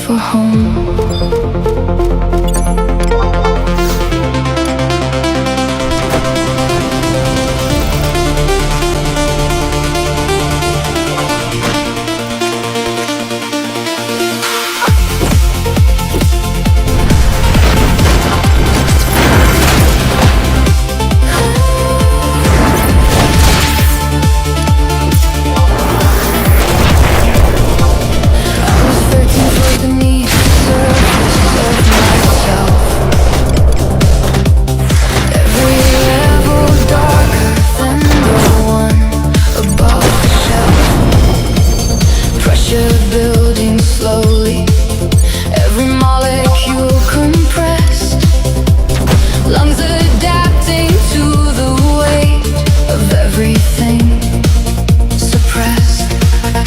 For home. Building slowly, every molecule compressed, lungs adapting to the weight of everything suppressed.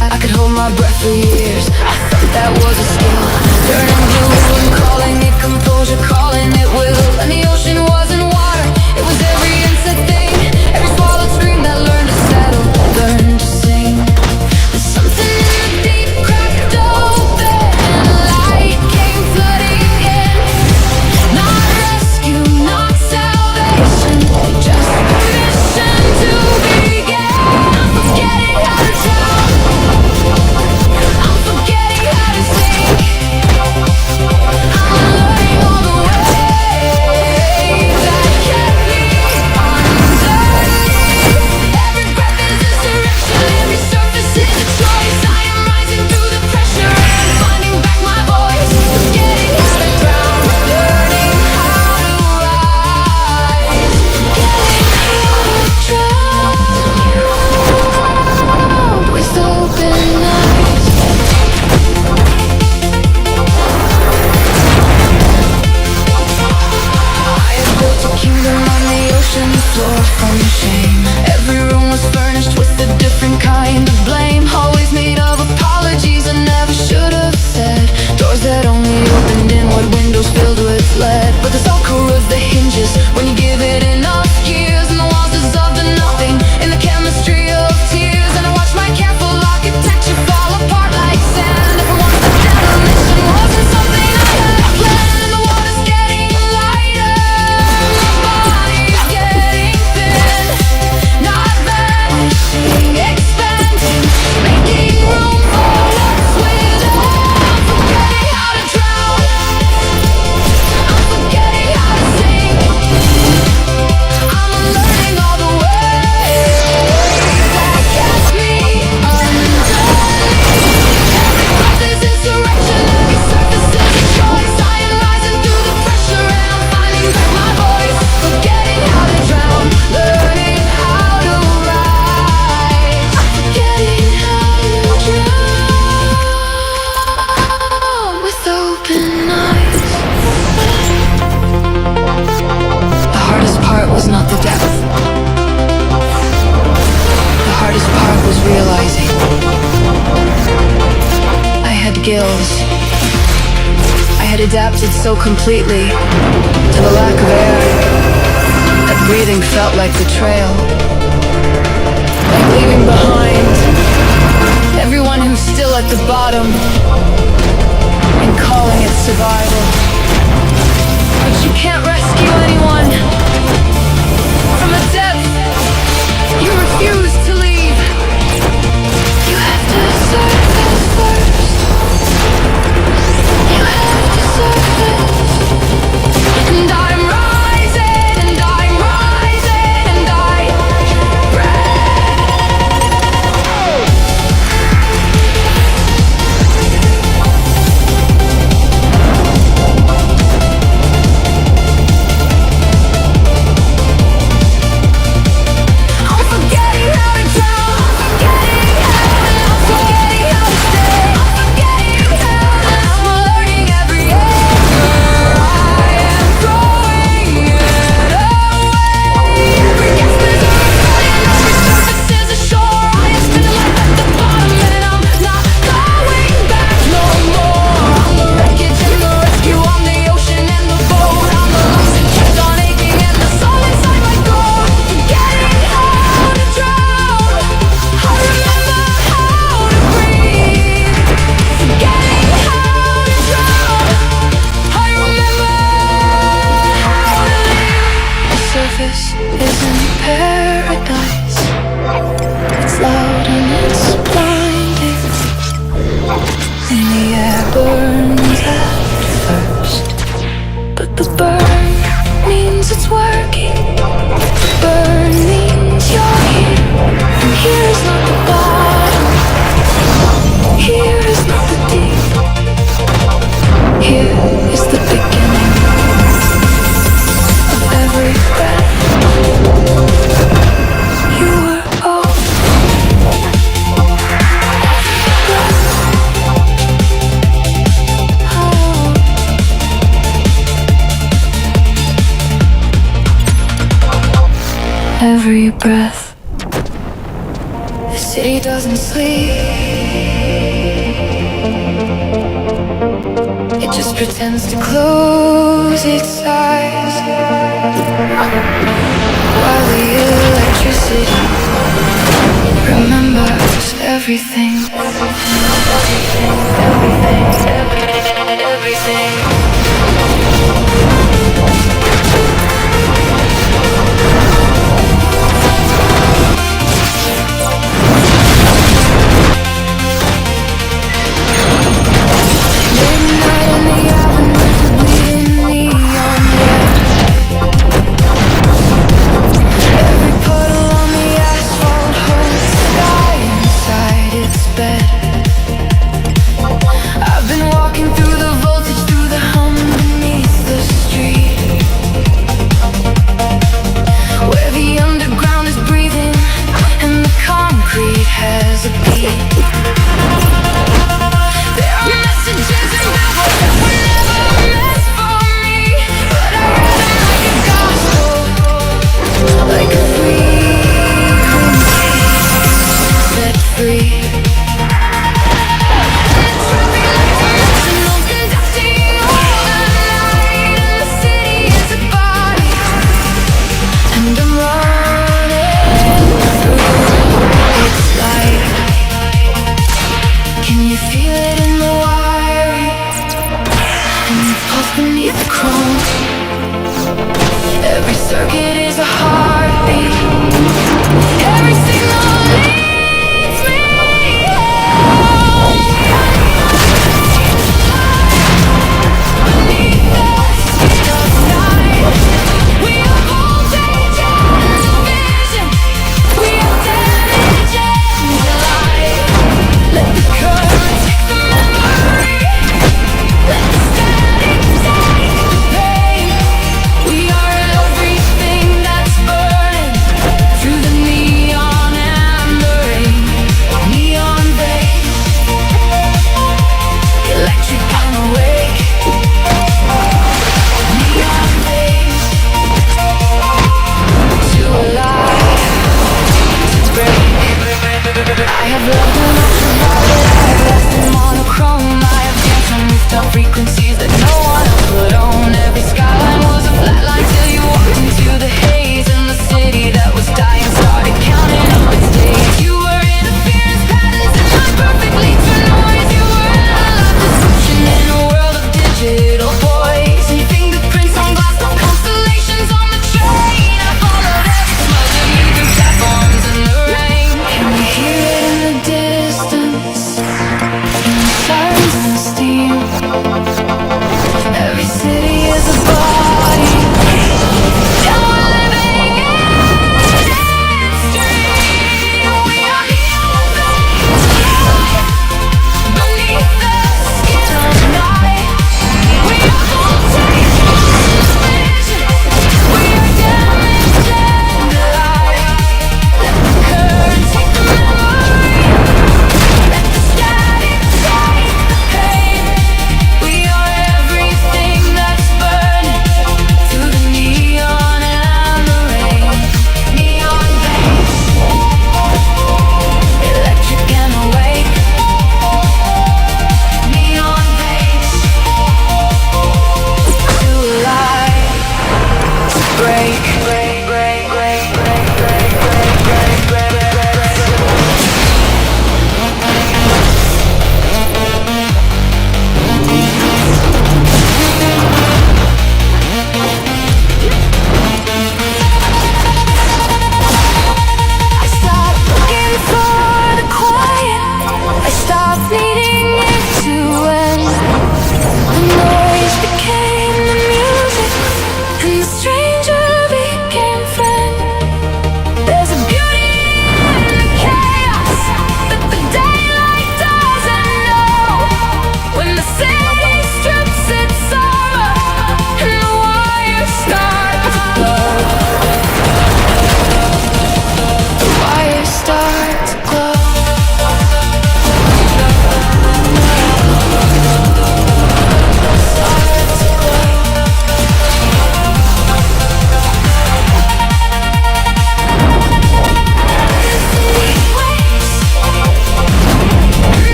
I could hold my breath for years, I thought that was a skill. Turning blue and calling it composure, calling it will. And the ocean wasn't water, it was every insect thing, every swallowed stream that learned to settle, learned to sing. There's something in the deep cracked open, light came flooding in. Not rescue, not salvation, just permission to begin. I'm forgetting how to drown, I'm forgetting how to sing. I'm learning all the ways that kept me underneath. Every breath is a surrender, every surface is a choice. I am rising through the pressure and finding back my voice. Forgetting how to drown, learning how to rise. Forgetting how to drown with open eyes. I had built a kingdom on the ocean floor from shame. Every room was furnished with a different kind of blame. Always made of apologies I never should have said. Doors that only opened inward, windows filled with lead. But the salt corrodes the hinges when you give it enough years. And the walls dissolve to nothing in the chemistry of tears. And I watch my careful architecture fall apart like sand. Everyone the demolition wasn't something I had planned. And the water's getting lighter, my body's getting thin. Not vanishing, expanding, making room for what's within. I'm forgetting how to drown, I'm forgetting how to sing. I'm learning all the ways that kept me underneath. Every breath is insurrection, every surface is a choice. I am rising through the pressure and I'm finding back my voice. Forgetting how to drown, learning how to rise. Forgetting how to drown with open eyes. The hardest part was not the depth. The hardest part was realizing I had gills. I had adapted so completely to the lack of air that breathing felt like betrayal. Like leaving behind everyone who's still at the bottom and calling it survival. But you can't rescue anyone from a depth every breath. The city doesn't sleep. It just pretends to close its eyes while the electricity remembers everything. Everything. Midnight in the avenue, bleeding neon red.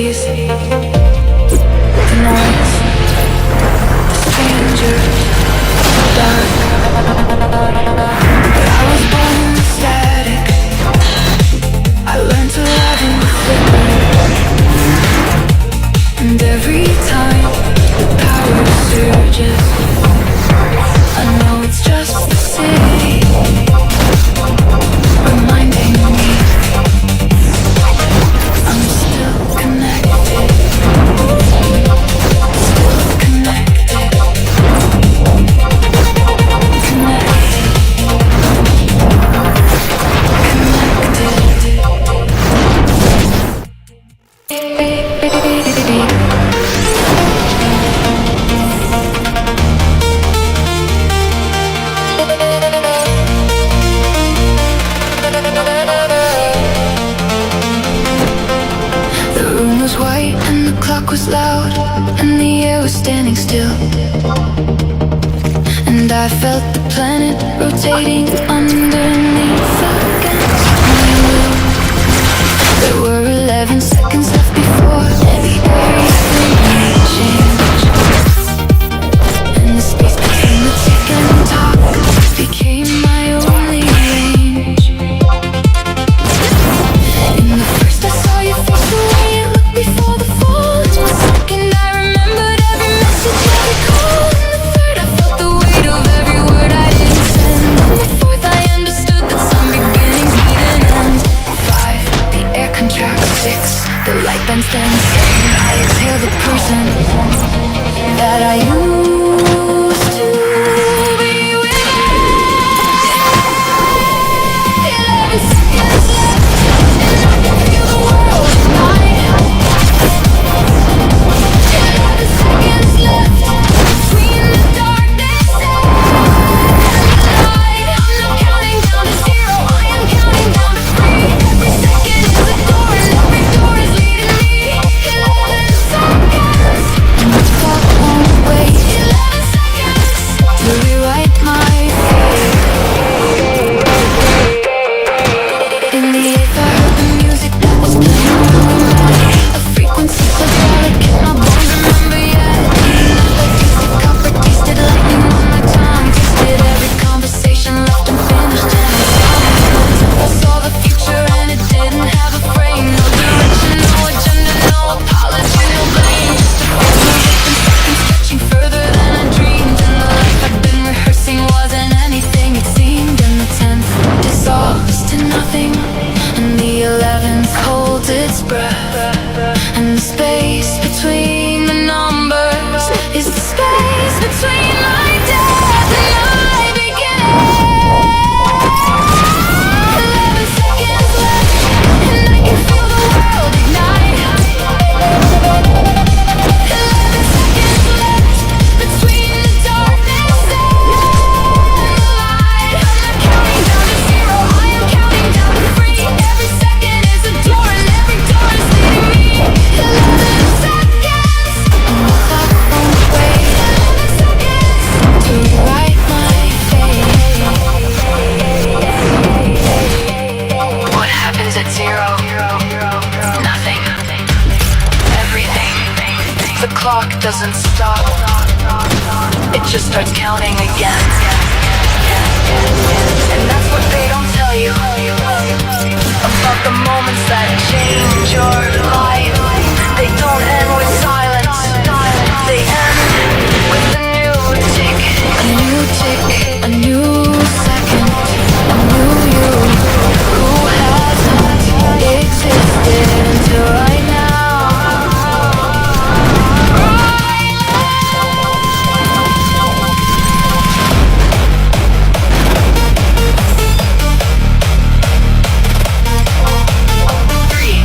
cities, the noise, the strangers, the dark. But I was born static. I learned to love in the flicker. And every time the power surges, I know it's just the city reminding me I'm still connected. Still connected. Was loud and the air was standing still, and I felt the planet rotating underneath against my will. There were 11 seconds left before everything may change, and the space between the tick and the talk became my only range. In the first I saw your face, the way you looked before the fall. Second, I remembered every message, every call. In the third, I felt the weight of every word I didn't send. In the fourth, I understood that some beginnings need an end. 5, the air contracts. 6, the light bends. 10, 7, I exhale the person that I used to be with. 11 seconds left, and I can feel the world ignite. 11 seconds left between the darkness and the light. I'm not counting down to 0, I am counting down to 3. Every second is a door and every door is leading me. 11 seconds, and the clock won't wait. 11 seconds to rewrite my fate. In the ether, I heard the music that was playing when we met. A frequency so delicate, my bones remember yet. Like tasted copper, tasted lightning on my tongue. Tasted every conversation left unfinished, and I saw the future and it didn't have a frame. No direction, no agenda, no apology, no blame. Just a few seconds stretching further than I dreamed. And the life I'd been rehearsing wasn't anything it seemed. And the 10th dissolves to nothing, and the 11th holds its breath. And the space between the numbers is the space between my death and my beginning. 11 seconds left, and I can feel the world ignite. 11 seconds left between the darkness and the light. I'm not counting down to 0, I am counting down to 3. Every second is a door and every door is leading me. 11 seconds, and the clock won't wait. 11 seconds to rewrite my fate. What happens at 0? Nothing. Everything. The clock doesn't stop. It just starts counting again. And that's what they don't tell you about the moments that change your life. They don't end with silence. They end with a new tick. A new tick, a new second, a new you who hasn't existed until right now. Three,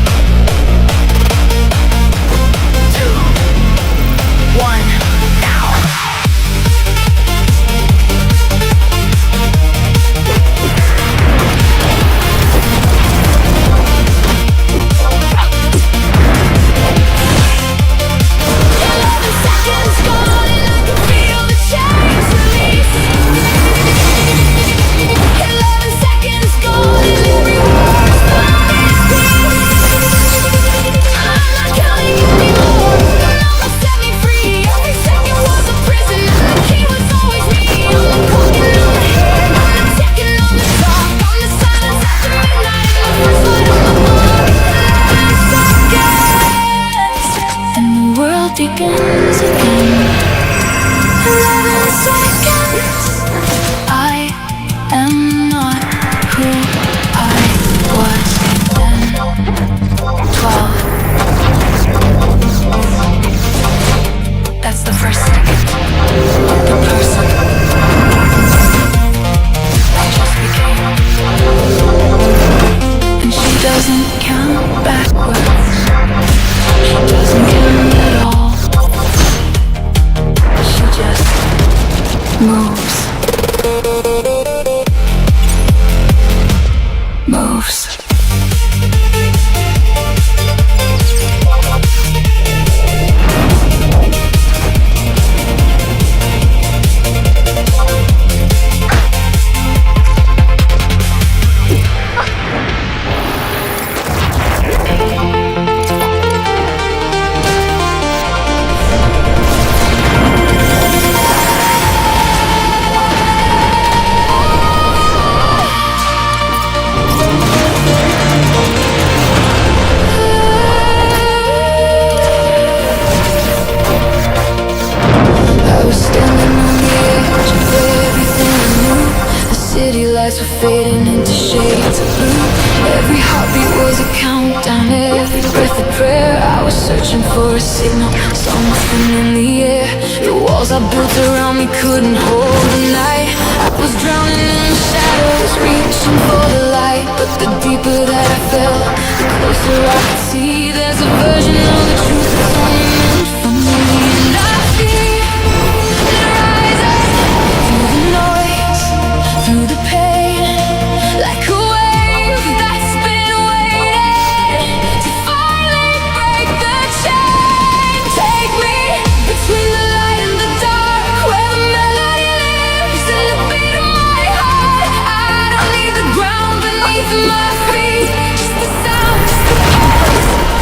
2, moves, moves. City lights were fading into shades of blue. Every heartbeat was a countdown, every breath a prayer. I was searching for a signal, saw nothing in the air. The walls I built around me couldn't hold the night. I was drowning in the shadows, reaching for the light. But the deeper that I fell, the closer I could see. There's a version of the truth that's only meant for me. And I feel it rising through the noise, through the pain, like a wave that's been waiting to finally break the chain. Take me between the light and the dark, where the melody lives in the beat of my heart. I don't need the ground beneath my feet, just the sound, just the pulse.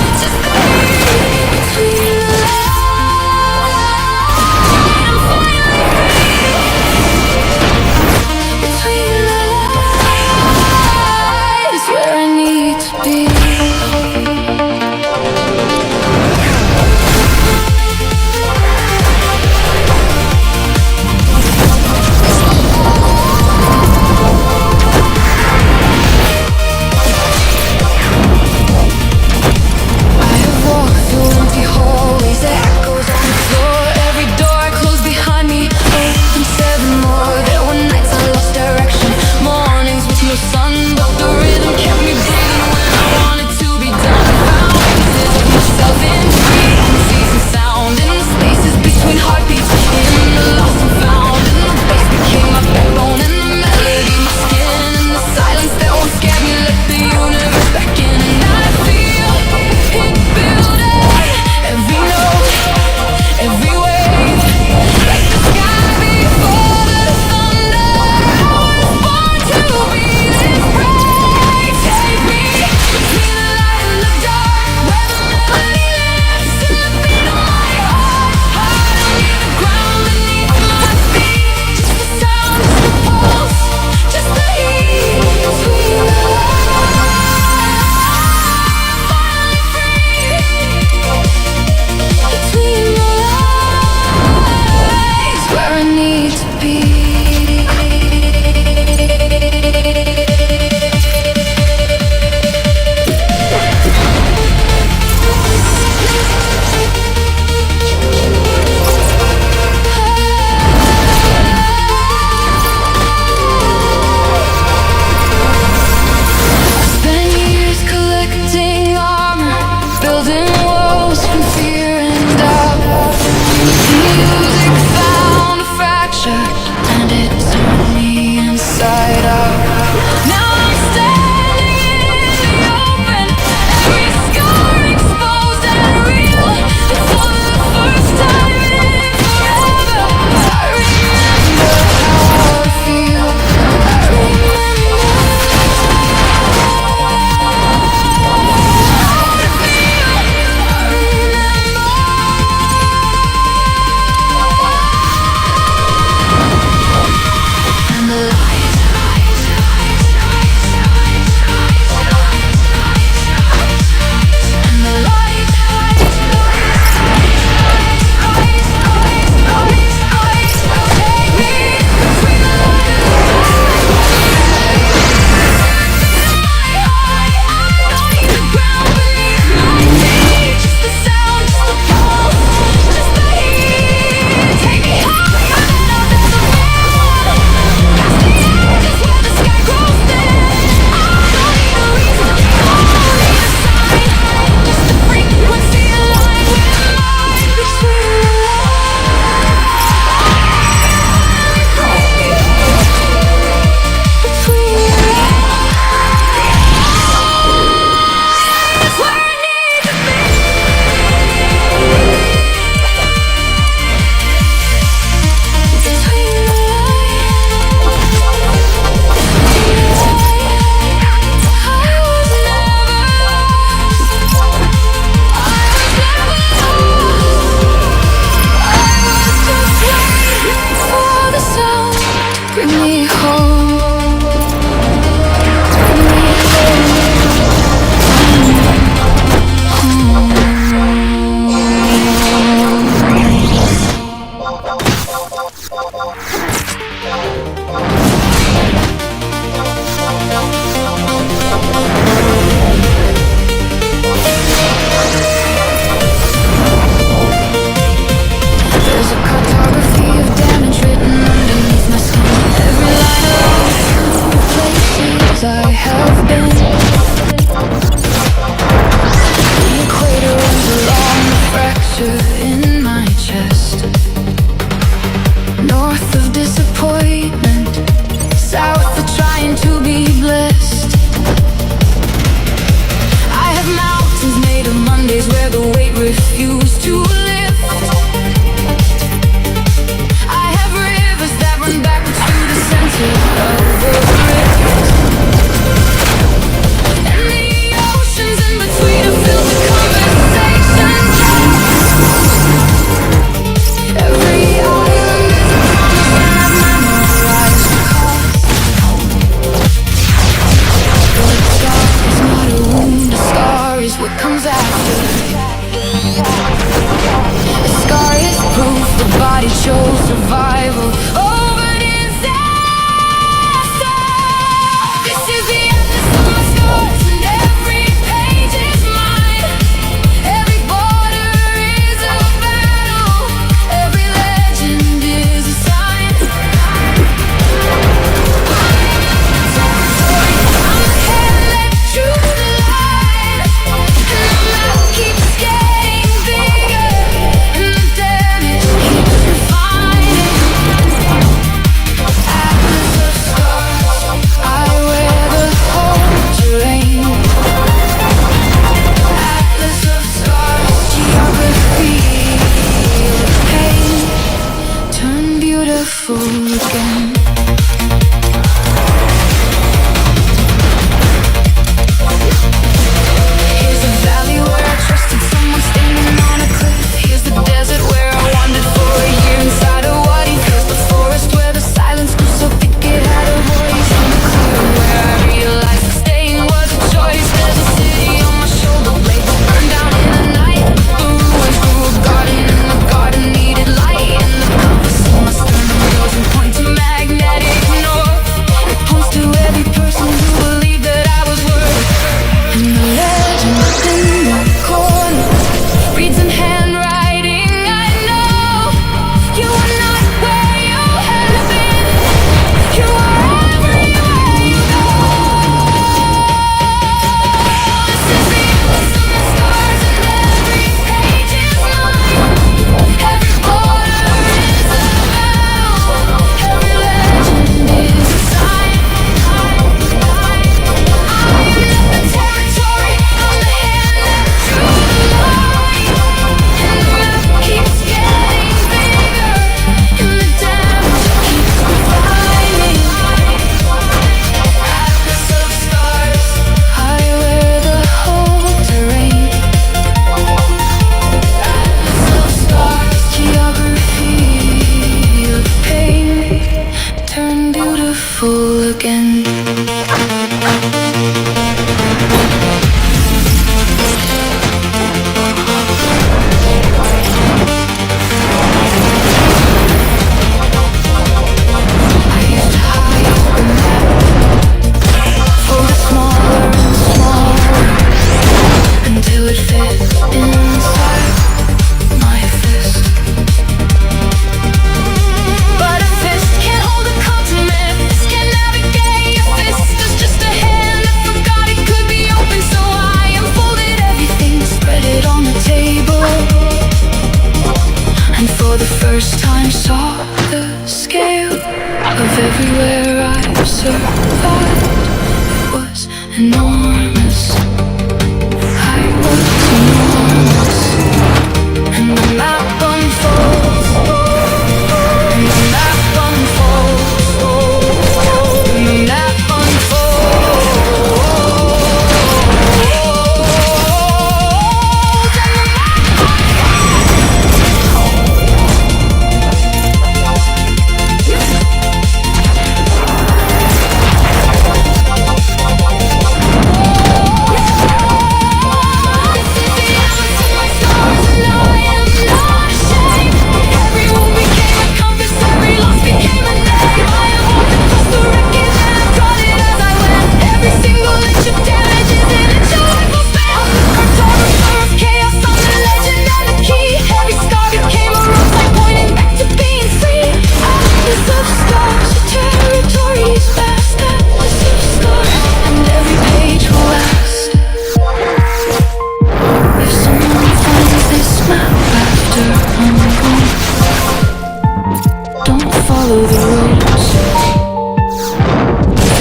follow the roads,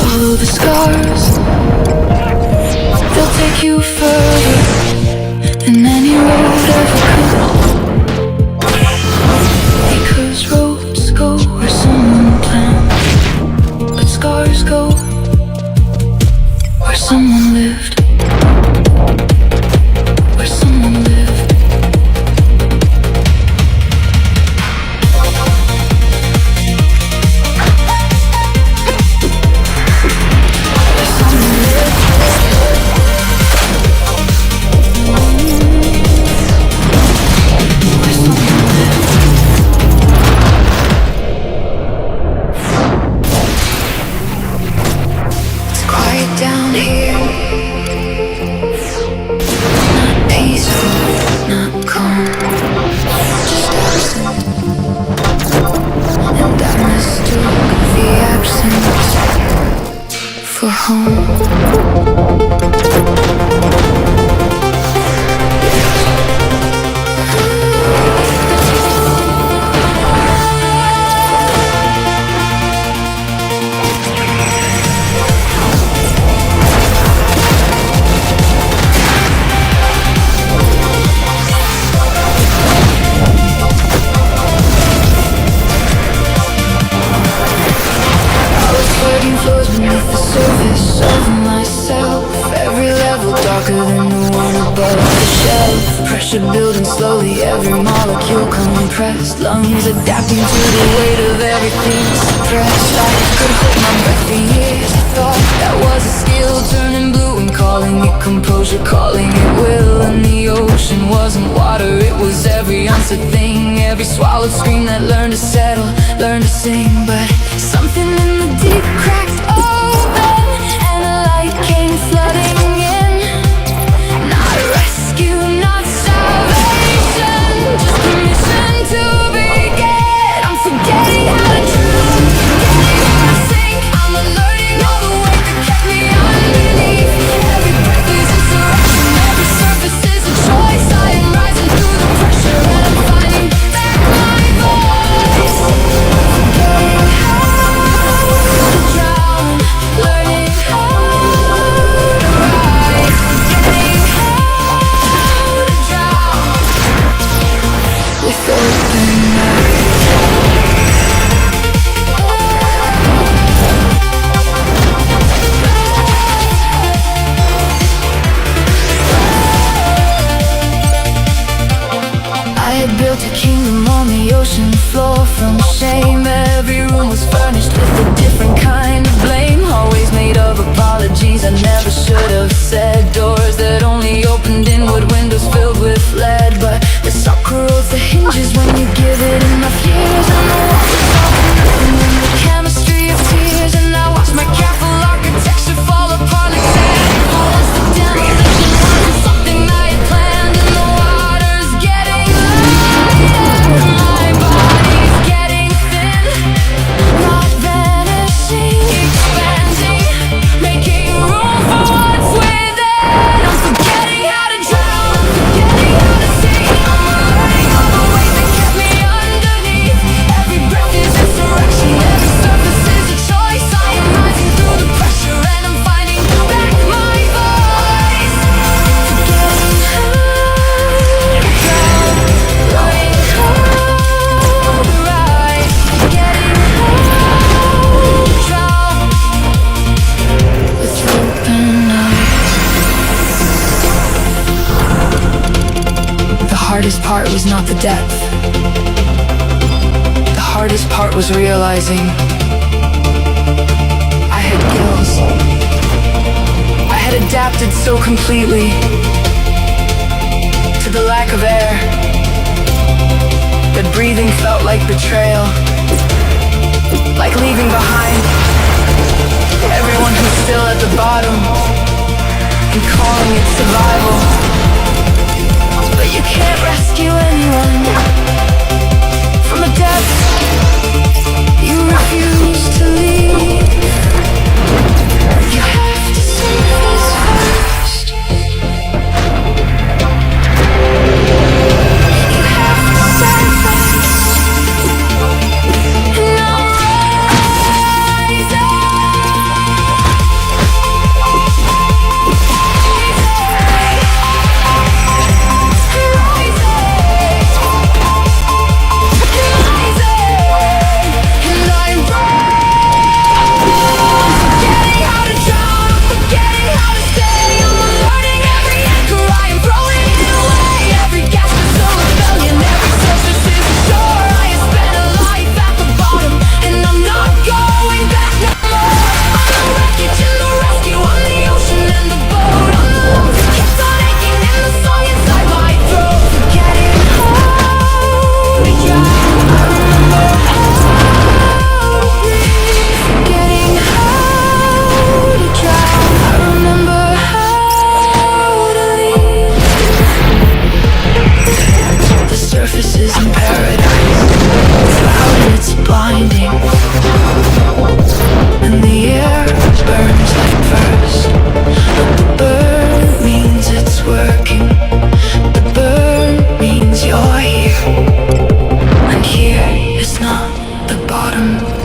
follow the scars. They'll take you further than any road ever could. Because roads go where someone planned, but scars go where someone lived. Where someone lived. Down here, not peaceful, not calm, just absent. And I mistook the absence for home. Beneath the surface of myself, every level darker than the one above the shelf. Pressure building slowly, every molecule compressed. Lungs adapting to the weight of everything suppressed. I could hold my breath for years. I thought that was a skill, turning blue and calling it composure, calling it will. And the ocean wasn't water, it was every answered thing, every swallowed scream that learned to settle, learned to sing. But something in the deep cracked open, and the light came flooding in. Not rescue, not salvation, just permission to begin. I'm forgetting how to drown, forgetting how to sink. I'm alerting all the weight that kept me underneath. Every breath is insurrection, every surface is a choice. I am rising through the pressure, and I'm finding back my voice. Forgetting how to drown, learning how to rise. Forgetting how to drown with open eyes. I had built a kingdom on the ocean floor from shame. Every room was furnished with a different kind of blame. Always made of apologies I never should have said. Doors that only opened inward, windows filled with lead. But the sock corrodes the hinges when you give it enough years. And the walls are softened in the chemistry of tears. And I watch my careful architecture fall apart like sand. Once the demolition wasn't something I had planned. And the water's getting lighter, my body's getting thin, not vanishing, expanding, making room for what's within. I'm forgetting how to drown, forgetting how to sing. I'm learning all the weight that kept me underneath. Every breath is insurrection, every surface is a choice. I am rising through the pressure, and I'm finding back my voice. Forgetting how to drown, learning how to rise. Forgetting how to drown with open eyes. The hardest part was not the depth. The hardest part was realizing I had gills. I had adapted so completely to the lack of air that breathing felt like betrayal, like leaving behind everyone who's still at the bottom and calling it survival. But you can't rescue anyone from a depth you refuse to leave. You have to surface first. You have to surface. And I'm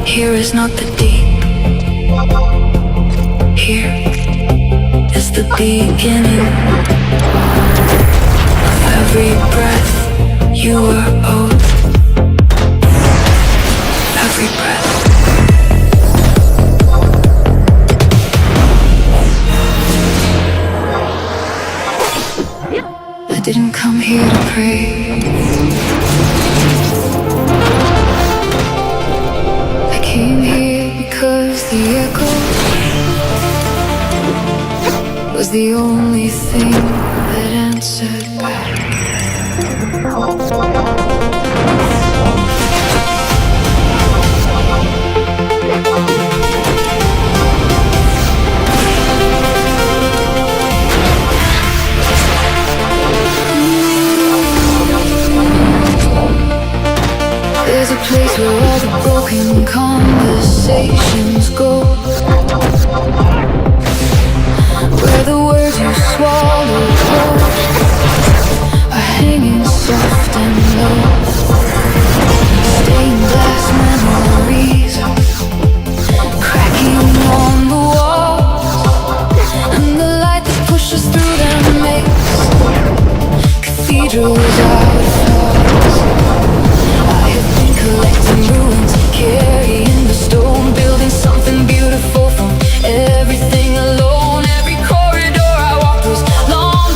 here is not the deep. Here is the beginning of every breath you were owed. Every breath. I didn't come here to pray. I came here because the echo was the only thing that answered back. There's a place where all the broken conversations go, where the words you swallowed whole are hanging soft and low. Stained glass memories cracking on the walls, and the light that pushes through them makes cathedrals out of flaws. I have been collecting ruins, carrying the stone, building something beautiful from everything alone. Every corridor I walked was long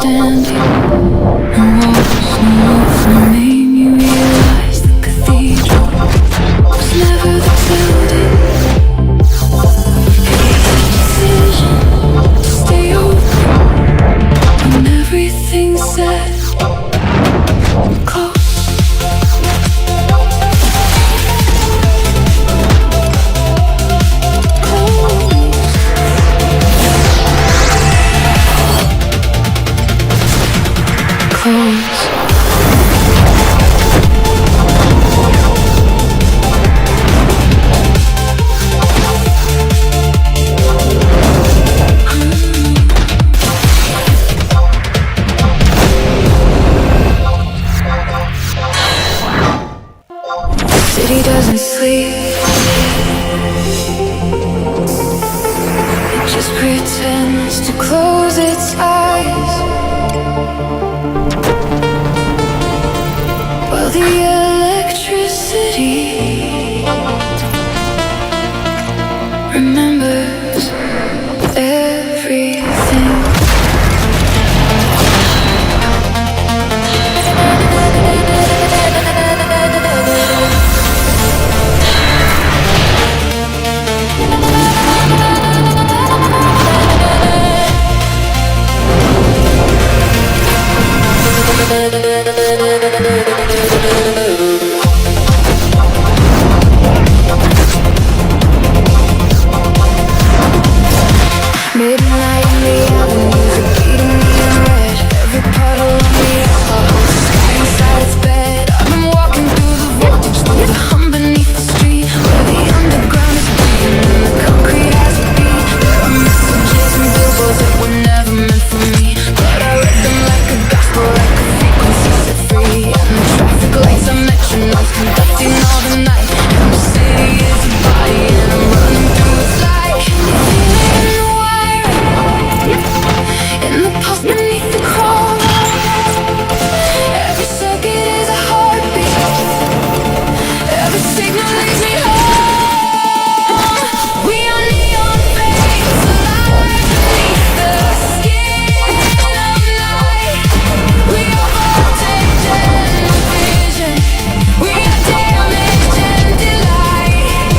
understanding. The walls know the name. You realize the cathedral was never the building. Decision to stay open when everything's said. Close. City doesn't sleep. It just pretends to close its eyes while the electricity remembers everything. Midnight in the avenues are beating me in red. Every puddle on the asphalt, sky inside its bed. I've been walking through the voltage, through the hum beneath the street, where the underground is breathing and the concrete has a beat. There are messages and billboards that were never meant for me, but I read them like a gospel, like a frequency set free. And the traffic lights are metronomes conducting all the night. And the city is a body and I'm running through its light. Can you feel it in the wiring? In the pulse beneath the chrome. Every circuit is a heartbeat. Every signal leads me home. We are neon flames alive beneath the skin of night. We are voltage and vision. We are damage and delight.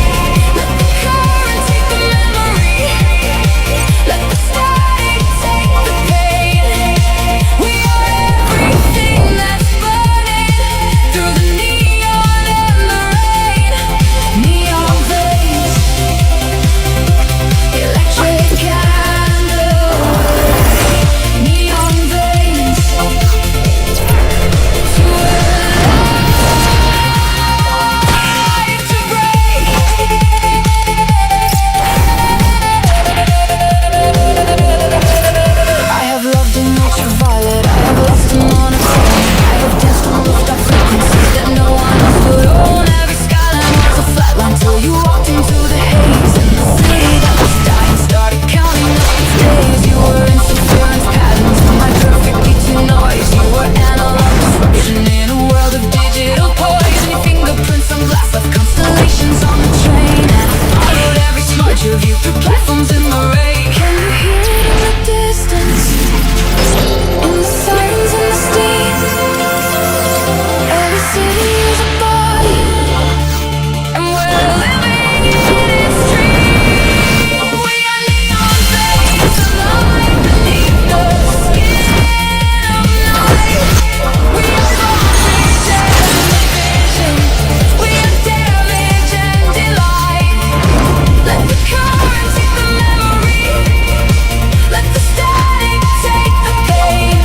Let the current take the memory. Let the static take the pain. We are everything that's burning through the neon and the rain. Neon veins, electric candle. Neon veins, too alive to break. I have loved in ultraviolet. I have lost in monochrome. I have danced on rooftop frequencies that no one else would own. Every skyline was a flatline till you walked into the haze. And the city that was dying started counting up its days. You were interference patterns in my perfect beating noise. You were analog disruption in a world of digital poison. Your fingerprints on glass left constellations on the train. And I followed every smudge of you through platforms in the rain. Can you hear it in the distance? In the sirens and the steam. Every city is a body, and we're living in its dream. We are neon flames alive beneath the skin of night. We are voltage and vision. We are damage and delight. Let the current take the memory. Let the static take the pain.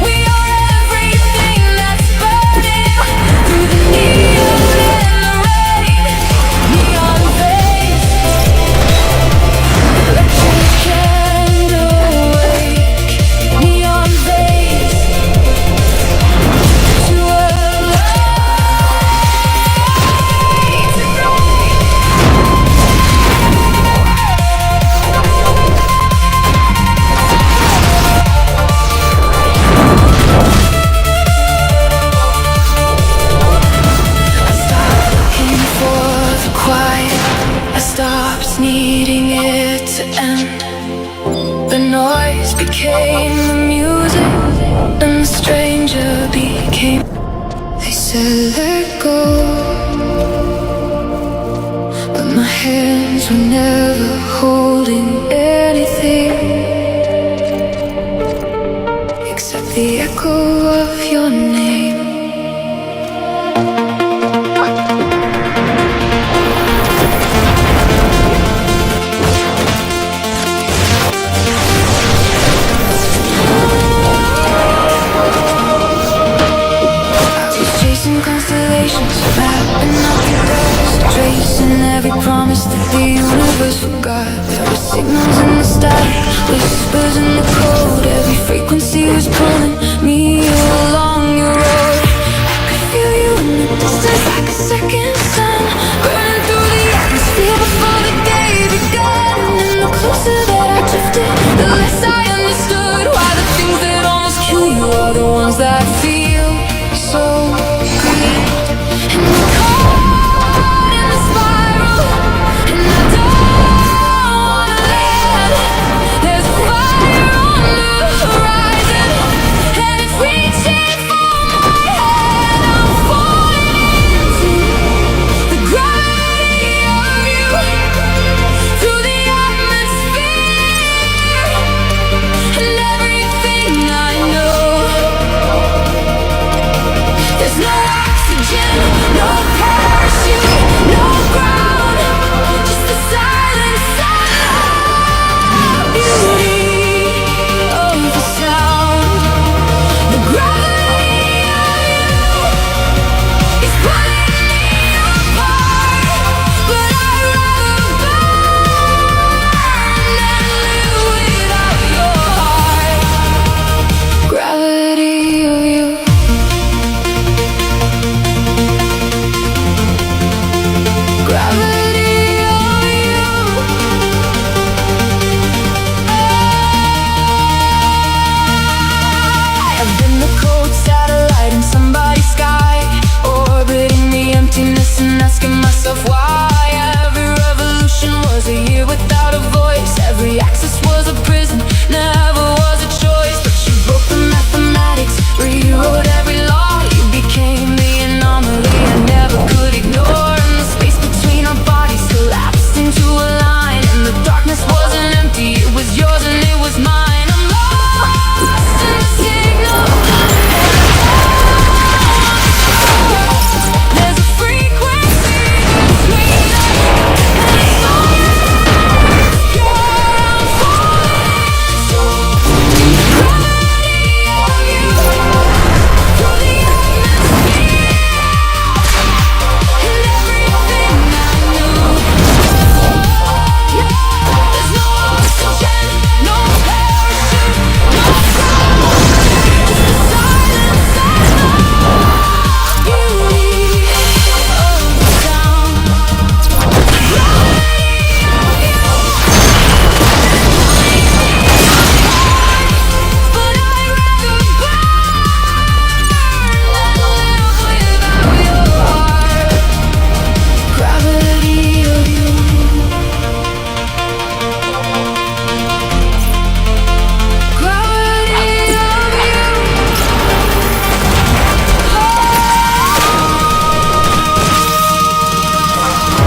We are everything that's burning through the neon and the rain. Neon veins, electric candle wake. Neon veins, too alive to break. I stopped looking for the quiet. I stopped needing it to end. The noise became the music. came. They said let go, but my hands were never holding anything except the echo of your name. Constellations, mapping out the dust, tracing every promise that the universe forgot. There were signals in the static, whispers in the code. Every frequency was pulling me along your road. I could feel you in the distance like a second sun, burning through the atmosphere before the day began. And the closer that I drifted, the less I understood why the things that almost kill you are the ones that feel so good. And we're caught in the spiral, and I don't wanna let. There's a fire on the horizon, and it's reaching for my head. I'm falling into the gravity of you, through the atmosphere, and everything I know. There's no oxygen, no parachute, no ground, just the silence and the beauty of the sound. The gravity of you is pulling me apart, but I'd rather burn than live without your heart. Gravity of you. Gravity of you. I've been the cold satellite in somebody's sky, orbiting the emptiness and asking myself why. Every revolution was a year without a voice. Every axis was a prison, never was a choice. But you broke the mathematics, rewrote every law. You became the anomaly I never could ignore. And the space between our bodies collapsed into a line, and the darkness wasn't empty, it was yours and it was mine. I'm lost in the signal, there's a frequency between us, and it's all you're falling into. Gravity of you, through the atmosphere, and everything I knew. There's no oxygen, no parachute, no ground, just the silence and the beauty of the sound. Gravity of you, but I'd rather burn than live without your heart. Gravity of you. Gravity of you.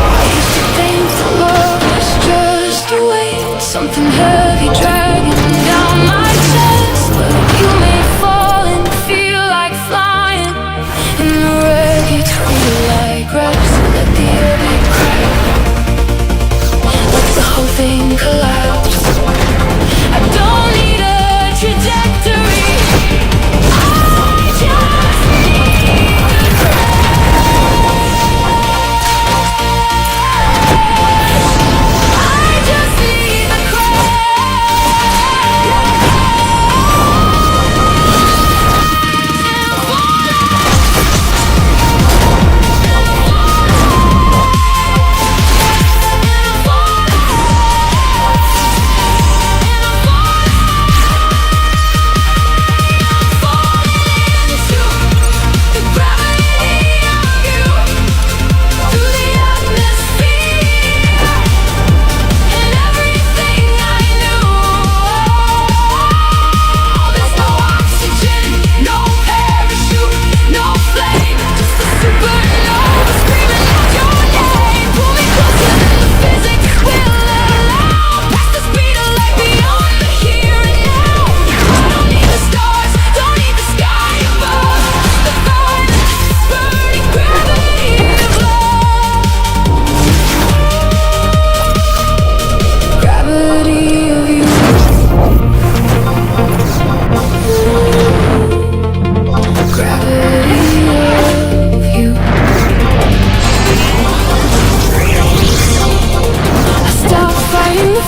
I used to think that love was just a weight, something heavy dragging down my chest. But you made falling feel like flying, and the wreckage feel like reps. Let the air be cracked, let the whole thing collapse. I don't need a trajectory, I just need the crash. I just need the crash.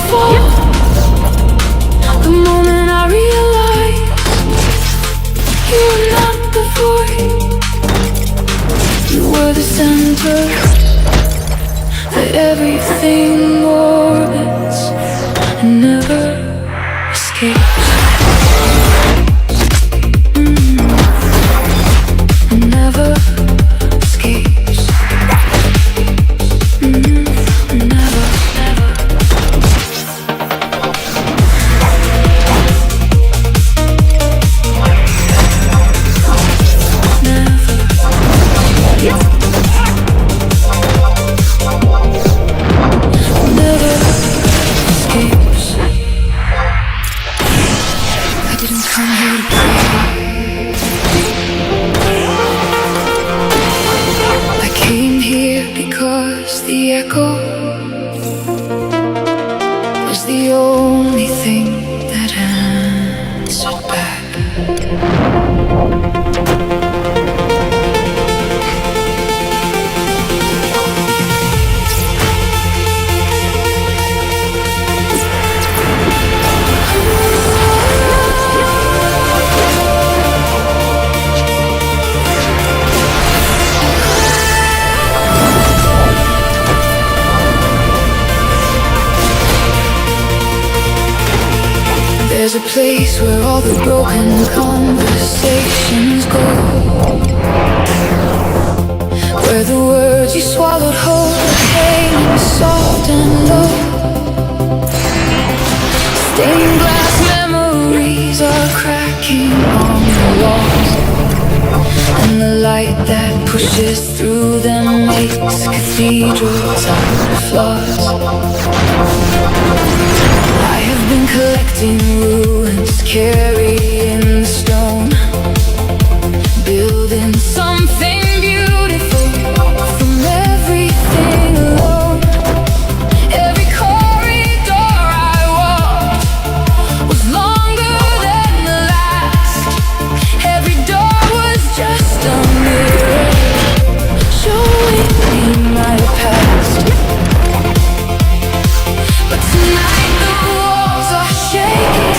fall. The moment I realized you were not the void, you were the center that everything orbits and never escapes. Never escapes. Never. The echo was the only thing that answered back. There's a place where all the broken conversations go, where the words you swallowed whole became soft and low. Stained glass memories are cracking on the walls, and the light that pushes through them makes cathedrals out of flaws. I have been collecting ruins, carrying the stone, building something beautiful from everything alone. Every corridor I walked was longer than the last. Every door was just a mirror showing me my past. But tonight the walls are shaking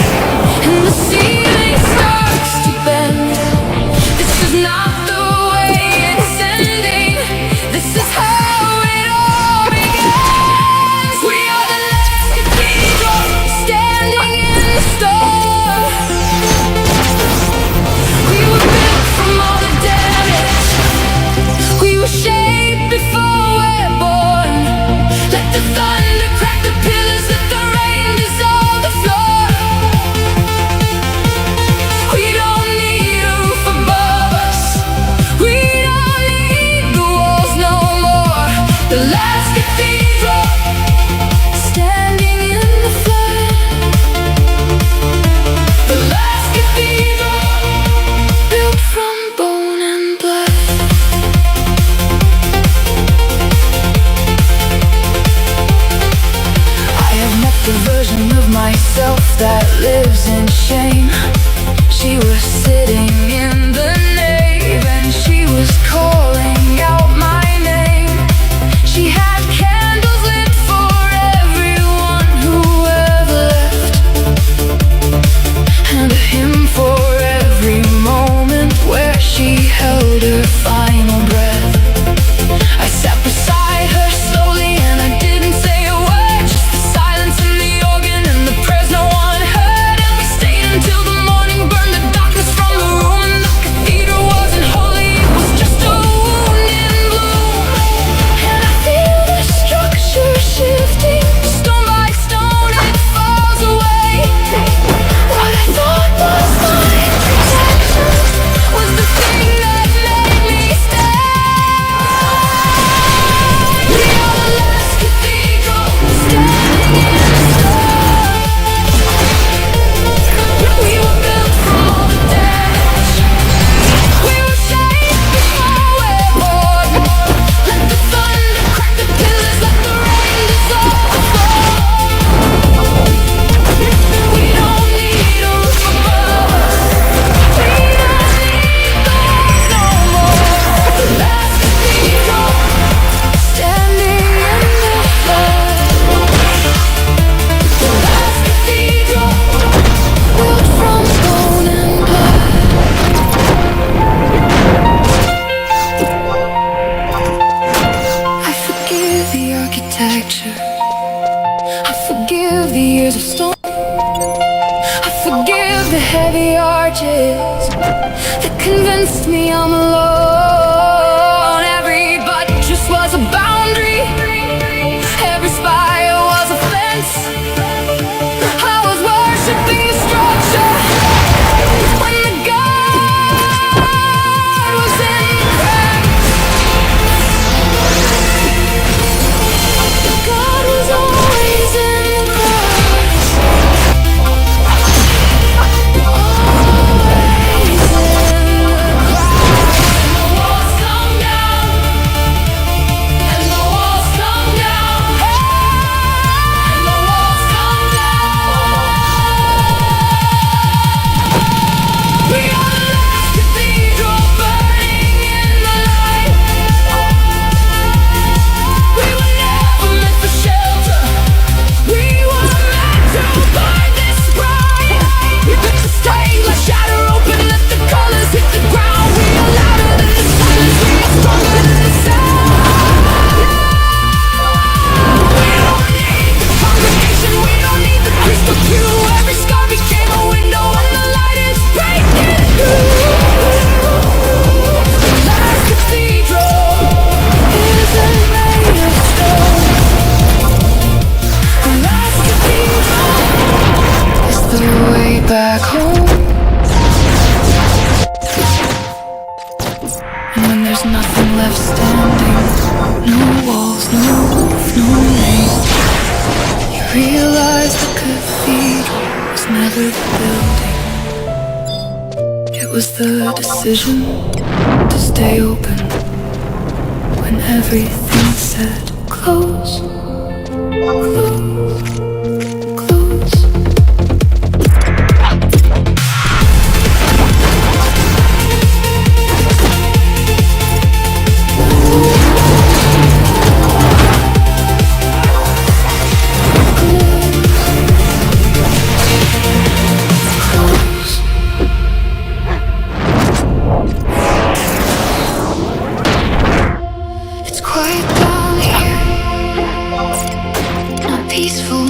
and the ceiling starts to bend. This is not the way it's ending. This is how it all begins. We are the last cathedral standing in the storm. We were built from all the damage. We were shaped before we're born. Let the thunder crack the pillars, let the rain dissolve the floor. We don't need a roof above us. We don't need the walls no more. The last cathedral standing in the flood. The last cathedral built from bone and blood. I have met the version of myself that lives in shame. She was sitting in the nave and she was calling out my name. She had candles lit for everyone who ever left, and a hymn for every moment where she held her final breath. I sat beside her slowly and I didn't say a word, just the silence and the organ and the prayers no one heard. And we stayed until the morning burned the darkness from the room, and the forgive the years of stone. I forgive the heavy arches that convinced me I'm alone. Every buttress was a boundary, every spire was a fence. I was worshipping the structure when the God was in the cracks. God was always in the cracks. Always in the cracks. And the walls come down. And the walls come down. And the walls come down. We are the last cathedral burning in the light. We were never meant for shelter. We were meant to burn this bright. We took the stage, let shatter open, let the colors hit the ground. We are louder than the silence, we are stronger than the sound. We don't need the congregation, we don't need the crystal cue. Every scar became a window and the light is breaking through. The last cathedral isn't made of stone. The last cathedral is the way back home. And when there's nothing left standing, no walls, no roof, no name, you realize the cathedral was never the building. It was the decision to stay open when everything said close, close, close. It's quiet down here, not peaceful.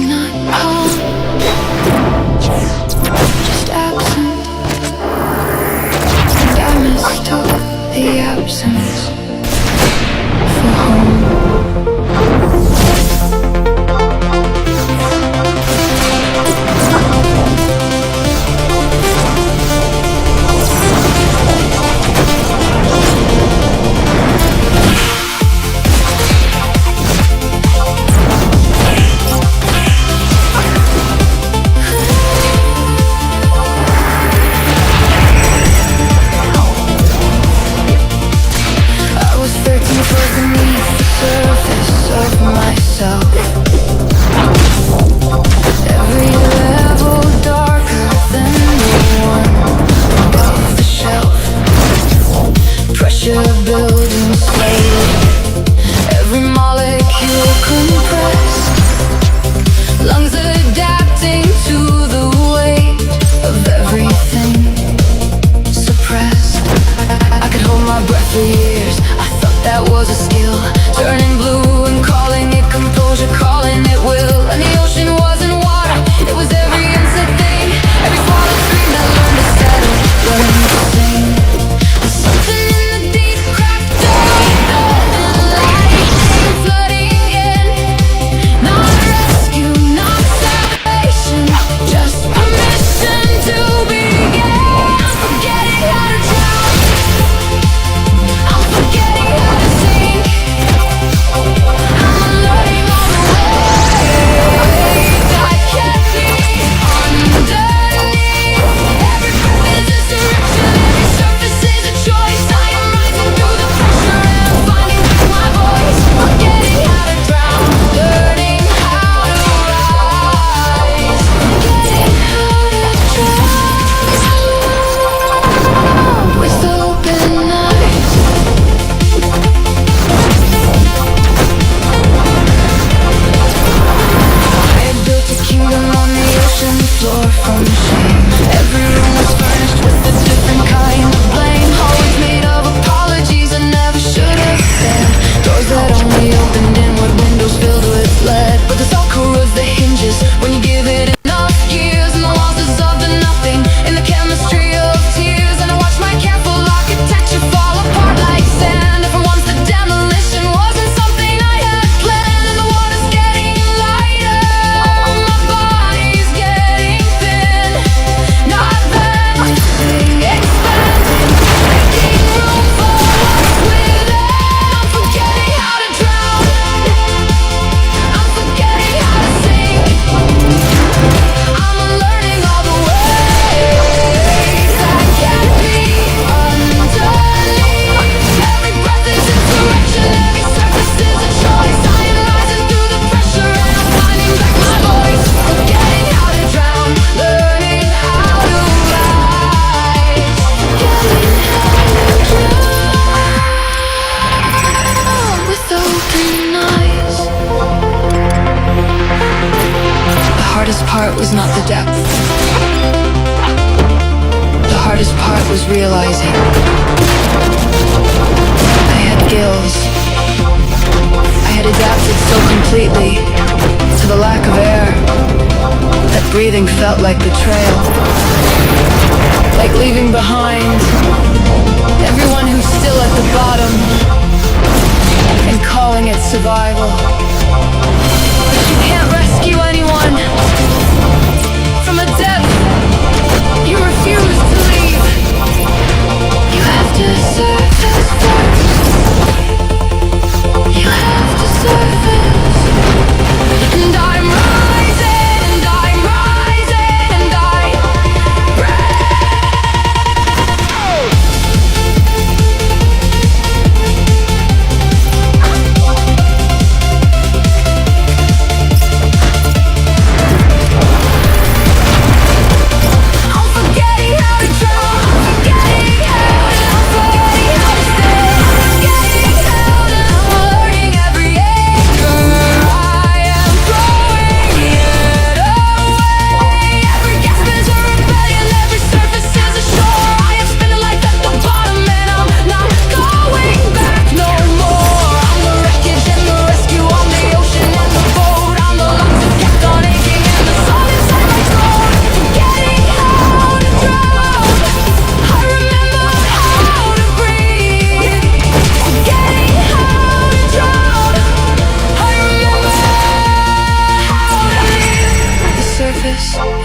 hardest part was not the depth. The hardest part was realizing I had gills. I had adapted so completely to the lack of air that breathing felt like betrayal. Like leaving behind everyone who's still at the bottom and calling it survival. You can't rescue anyone from a depth you refuse to leave. You have to surface first. You have to surface. And I'm rising, and I'm rising, and I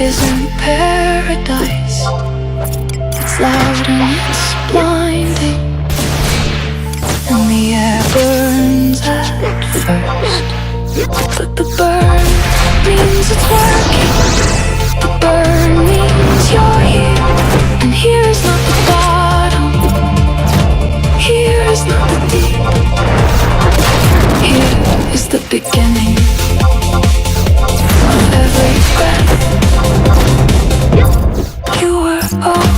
isn't paradise. It's loud and it's blinding, and the air burns at first. But the burn means it's working. The burn means you're here. And here is not the bottom. Here is not the deep. Here is the beginning of every breath. You were all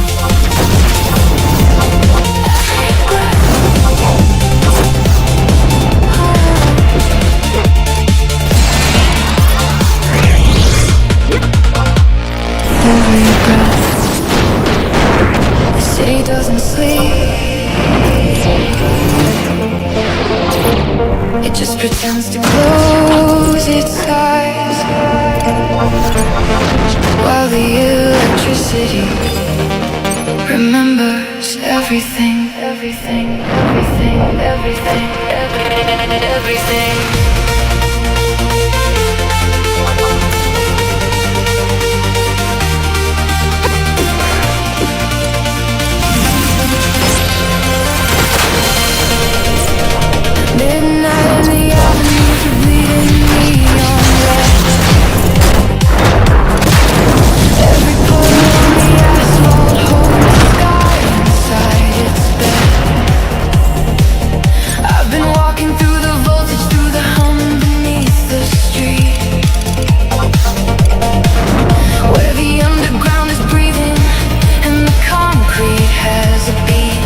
every breath. Every breath. The city doesn't sleep. It just pretends to close its eyes while the electricity remembers everything, everything, everything, everything, everything. Midnight in the avenues are bleeding neon red. Every puddle on the asphalt holds the sky inside its bed. I've been walking through the voltage, through the hum beneath the street, where the underground is breathing and the concrete has a beat.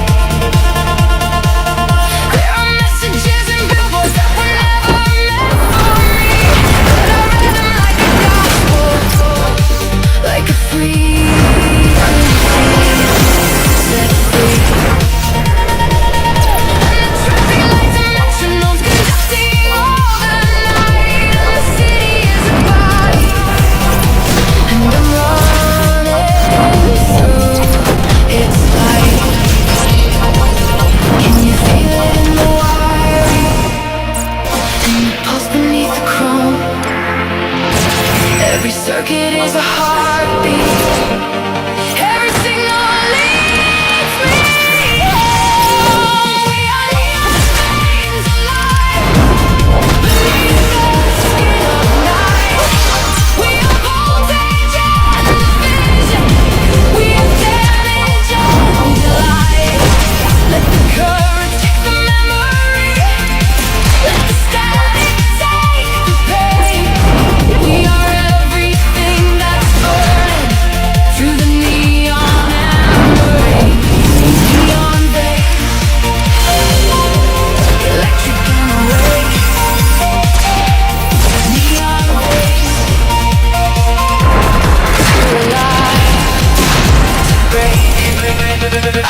Circuit is a heartbeat. Every signal leads me home. We are neon flames alive beneath the skin of night. We are voltage and vision. We are damage and delight. Let the courage take the memory. Let the static take the pain. We are everything that's burning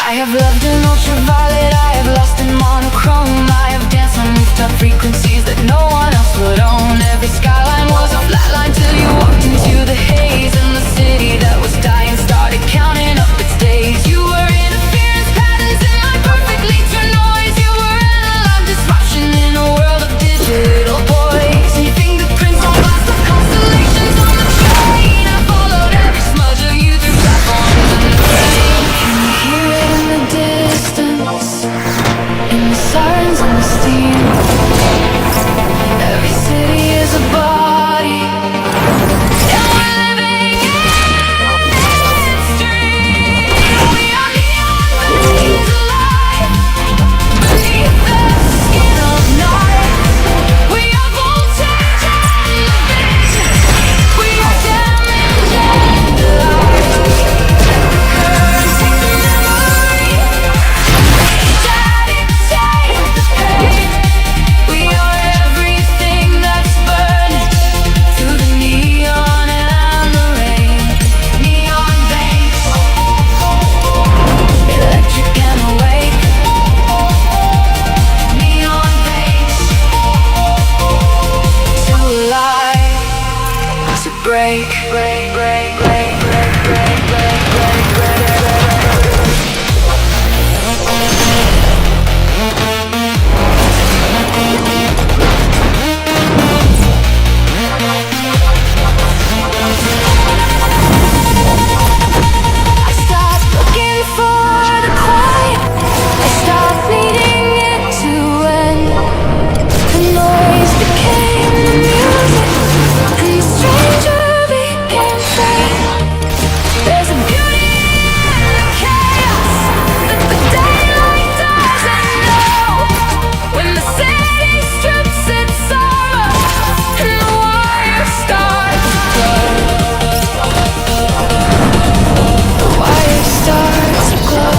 I have loved in ultraviolet, I have lost in monochrome. I have danced on rooftop frequencies that no one else would own. Every skyline was a flat line till you walked into the haze. And the city that was dying started counting up its days. You were interference patterns in my perfectly tuned noise. You were analog disruption in a world of digital boys. And your fingerprints on glass of constellations on the train. I followed every smudge of you through platforms and the rain. Can you hear it in the distance? In the sirens and the steam. Every city is a body, and we're living in its dream. We are neon veins alive beneath the skin of night. We are voltage and the vision. We are damage and light. Current takes the memory that it takes the pain. We are everything that's burning through the neon and the rain. Neon veins, electric and awake. Neon veins, too alive to break. Break, break, break, break, break, break, break, break, break. I stopped looking for the quiet. I stopped needing it to end. The noise became the music, and the stranger became fate. There's a beauty in the chaos that the daylight doesn't know. When the city strips its armor and the wire starts to glow. The wire starts to glow.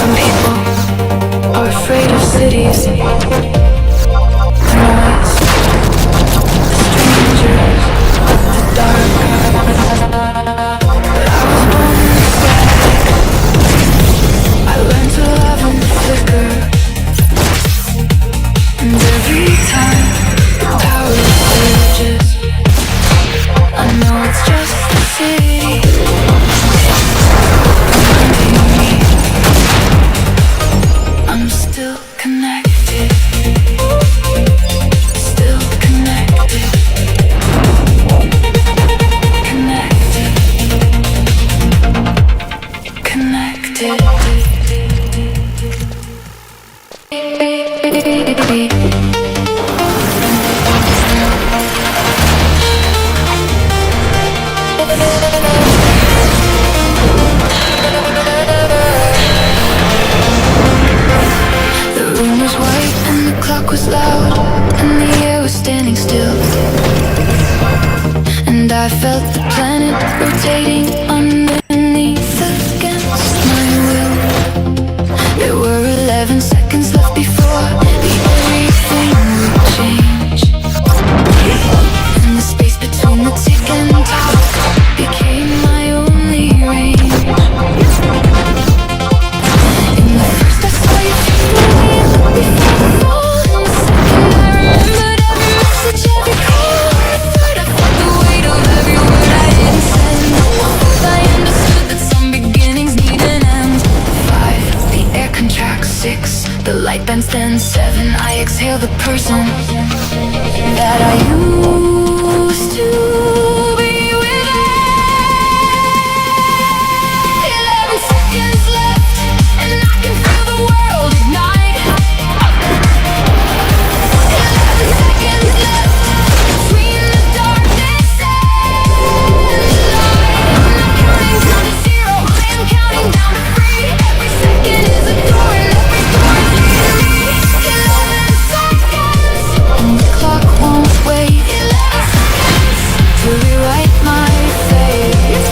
Some people are afraid of cities, the noise, the strangers, the dark. But I was born in the static. I learned to love in the flicker. And every time the power surges, I know it's just the city reminding me I'm still connected. Still connected. Connected. Connected. The room was white and the clock was loud, and the air was standing still. And I felt the planet rotating underneath against my will. There were 11 seconds left before the everything would change. And the space between the tick and tock became my only events, then 7. I exhale the person that I used to be without. 11 seconds left, and I can feel the world ignite. 11 seconds left, between the darkness and the light. I'm counting down to 0, I am counting down to 3. Every second is a door, and every door is leading me. 11 seconds, and the clock won't wait. 11 seconds to rewrite my fate.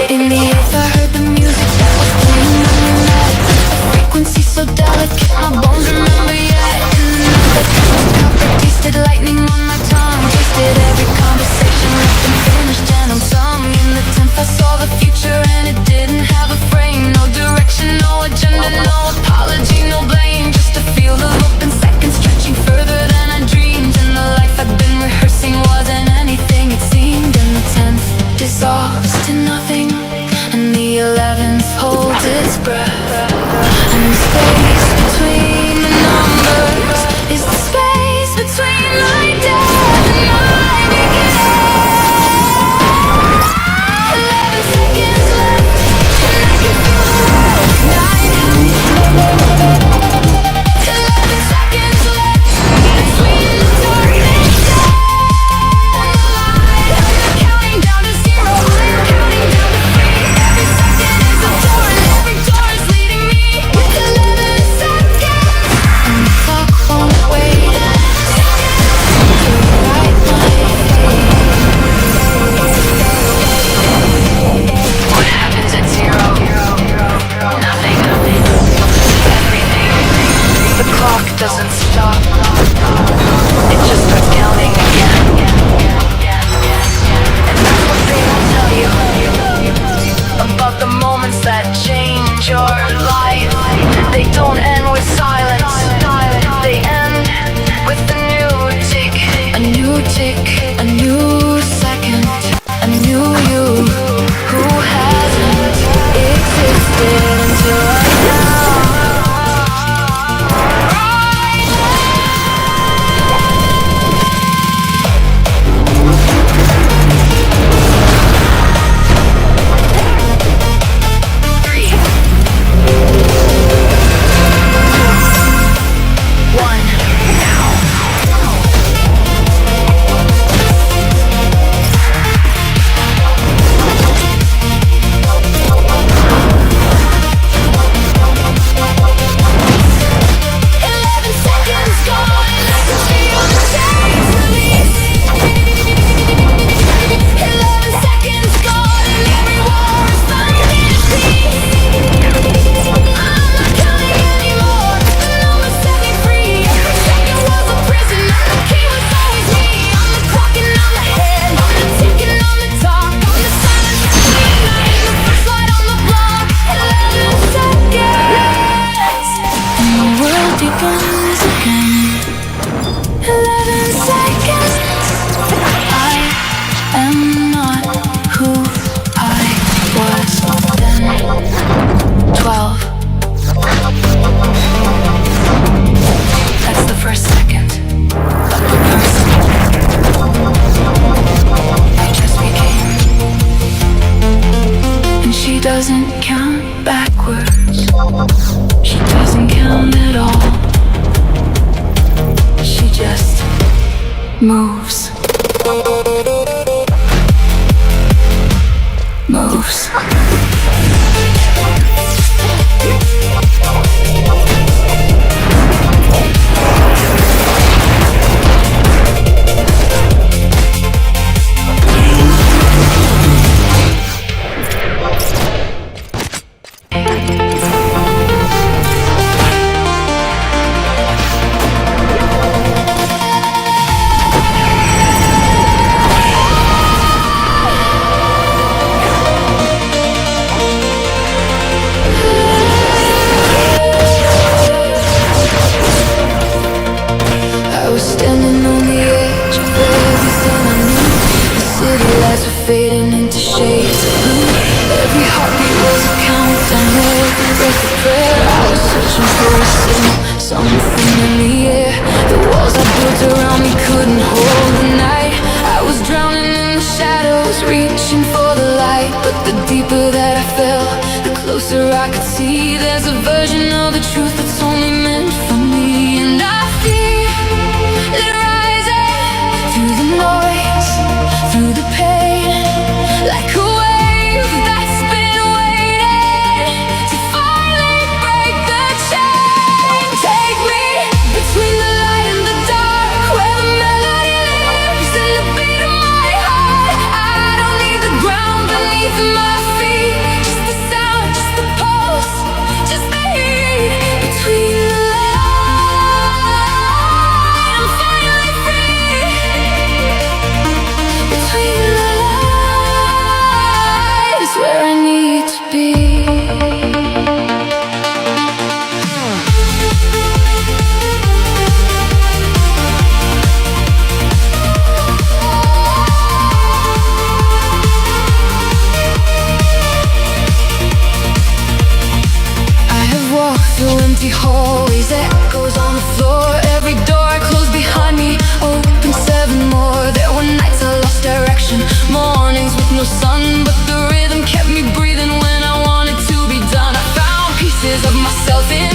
In the eighth, I heard the music that was playing on your neck. A frequency so delicate, my bones remember yet. In the ninth, I copper, tasted lightning on my tongue. Tasted every conversation left unfinished and unsung. In the 10th, I saw the future and it didn't have a frame. No direction, no agenda, no apology, no blame. Just a field of open seconds stretching further than I dreamed. And the life I'd been rehearsing wasn't anything it seemed. And the 10th dissolves to nothing, and the 11th holds its breath. And the space between the numbers is the space between my death and my beginning. 11 seconds left, and I can feel the world ignite. 11 seconds left, between the darkness and the light. I'm counting down to 0, I'm counting down to 3. Every second is a door, and every door is leading me. 11 seconds, and the clock won't wait. To rewrite my fate. What happens at 0? Nothing. Everything. The clock doesn't stop. It just starts counting again. And that's what they will tell you about the moments that change your life. They don't end with silence. They end with a new tick. A new tick, a new second, a new you who hasn't existed until right now. Right now. 3, 1, now. Begins again. 11 seconds. I am not who I was then. 12. That's the first second of the person I just became. And she doesn't count backwards. She doesn't count at all. She just moves. Moves. fading into shades of blue. Every heartbeat was a countdown, every breath a prayer. something in the air. The walls I built around me couldn't hold the night. I was drowning in the shadows, reaching for the light. But the deeper that I fell, the closer I could see. There's a version of the truth that's only meant for me. And I feel it rising through the noise, through the pain, like a wave that's been waiting to finally break the chain. Take me between the light and the dark, where the melody lives in the beat of my heart. I don't need the ground beneath my feet, just the sound, just the pulse, just the heat. Between the light, I'm finally free. Between the light is where I need to be. Through empty hallways, echoes on the floor. Every door I closed behind me opened 7 more. There were nights I lost direction, mornings with no sun, but the rhythm kept me breathing when I wanted to be done. I found pieces of myself in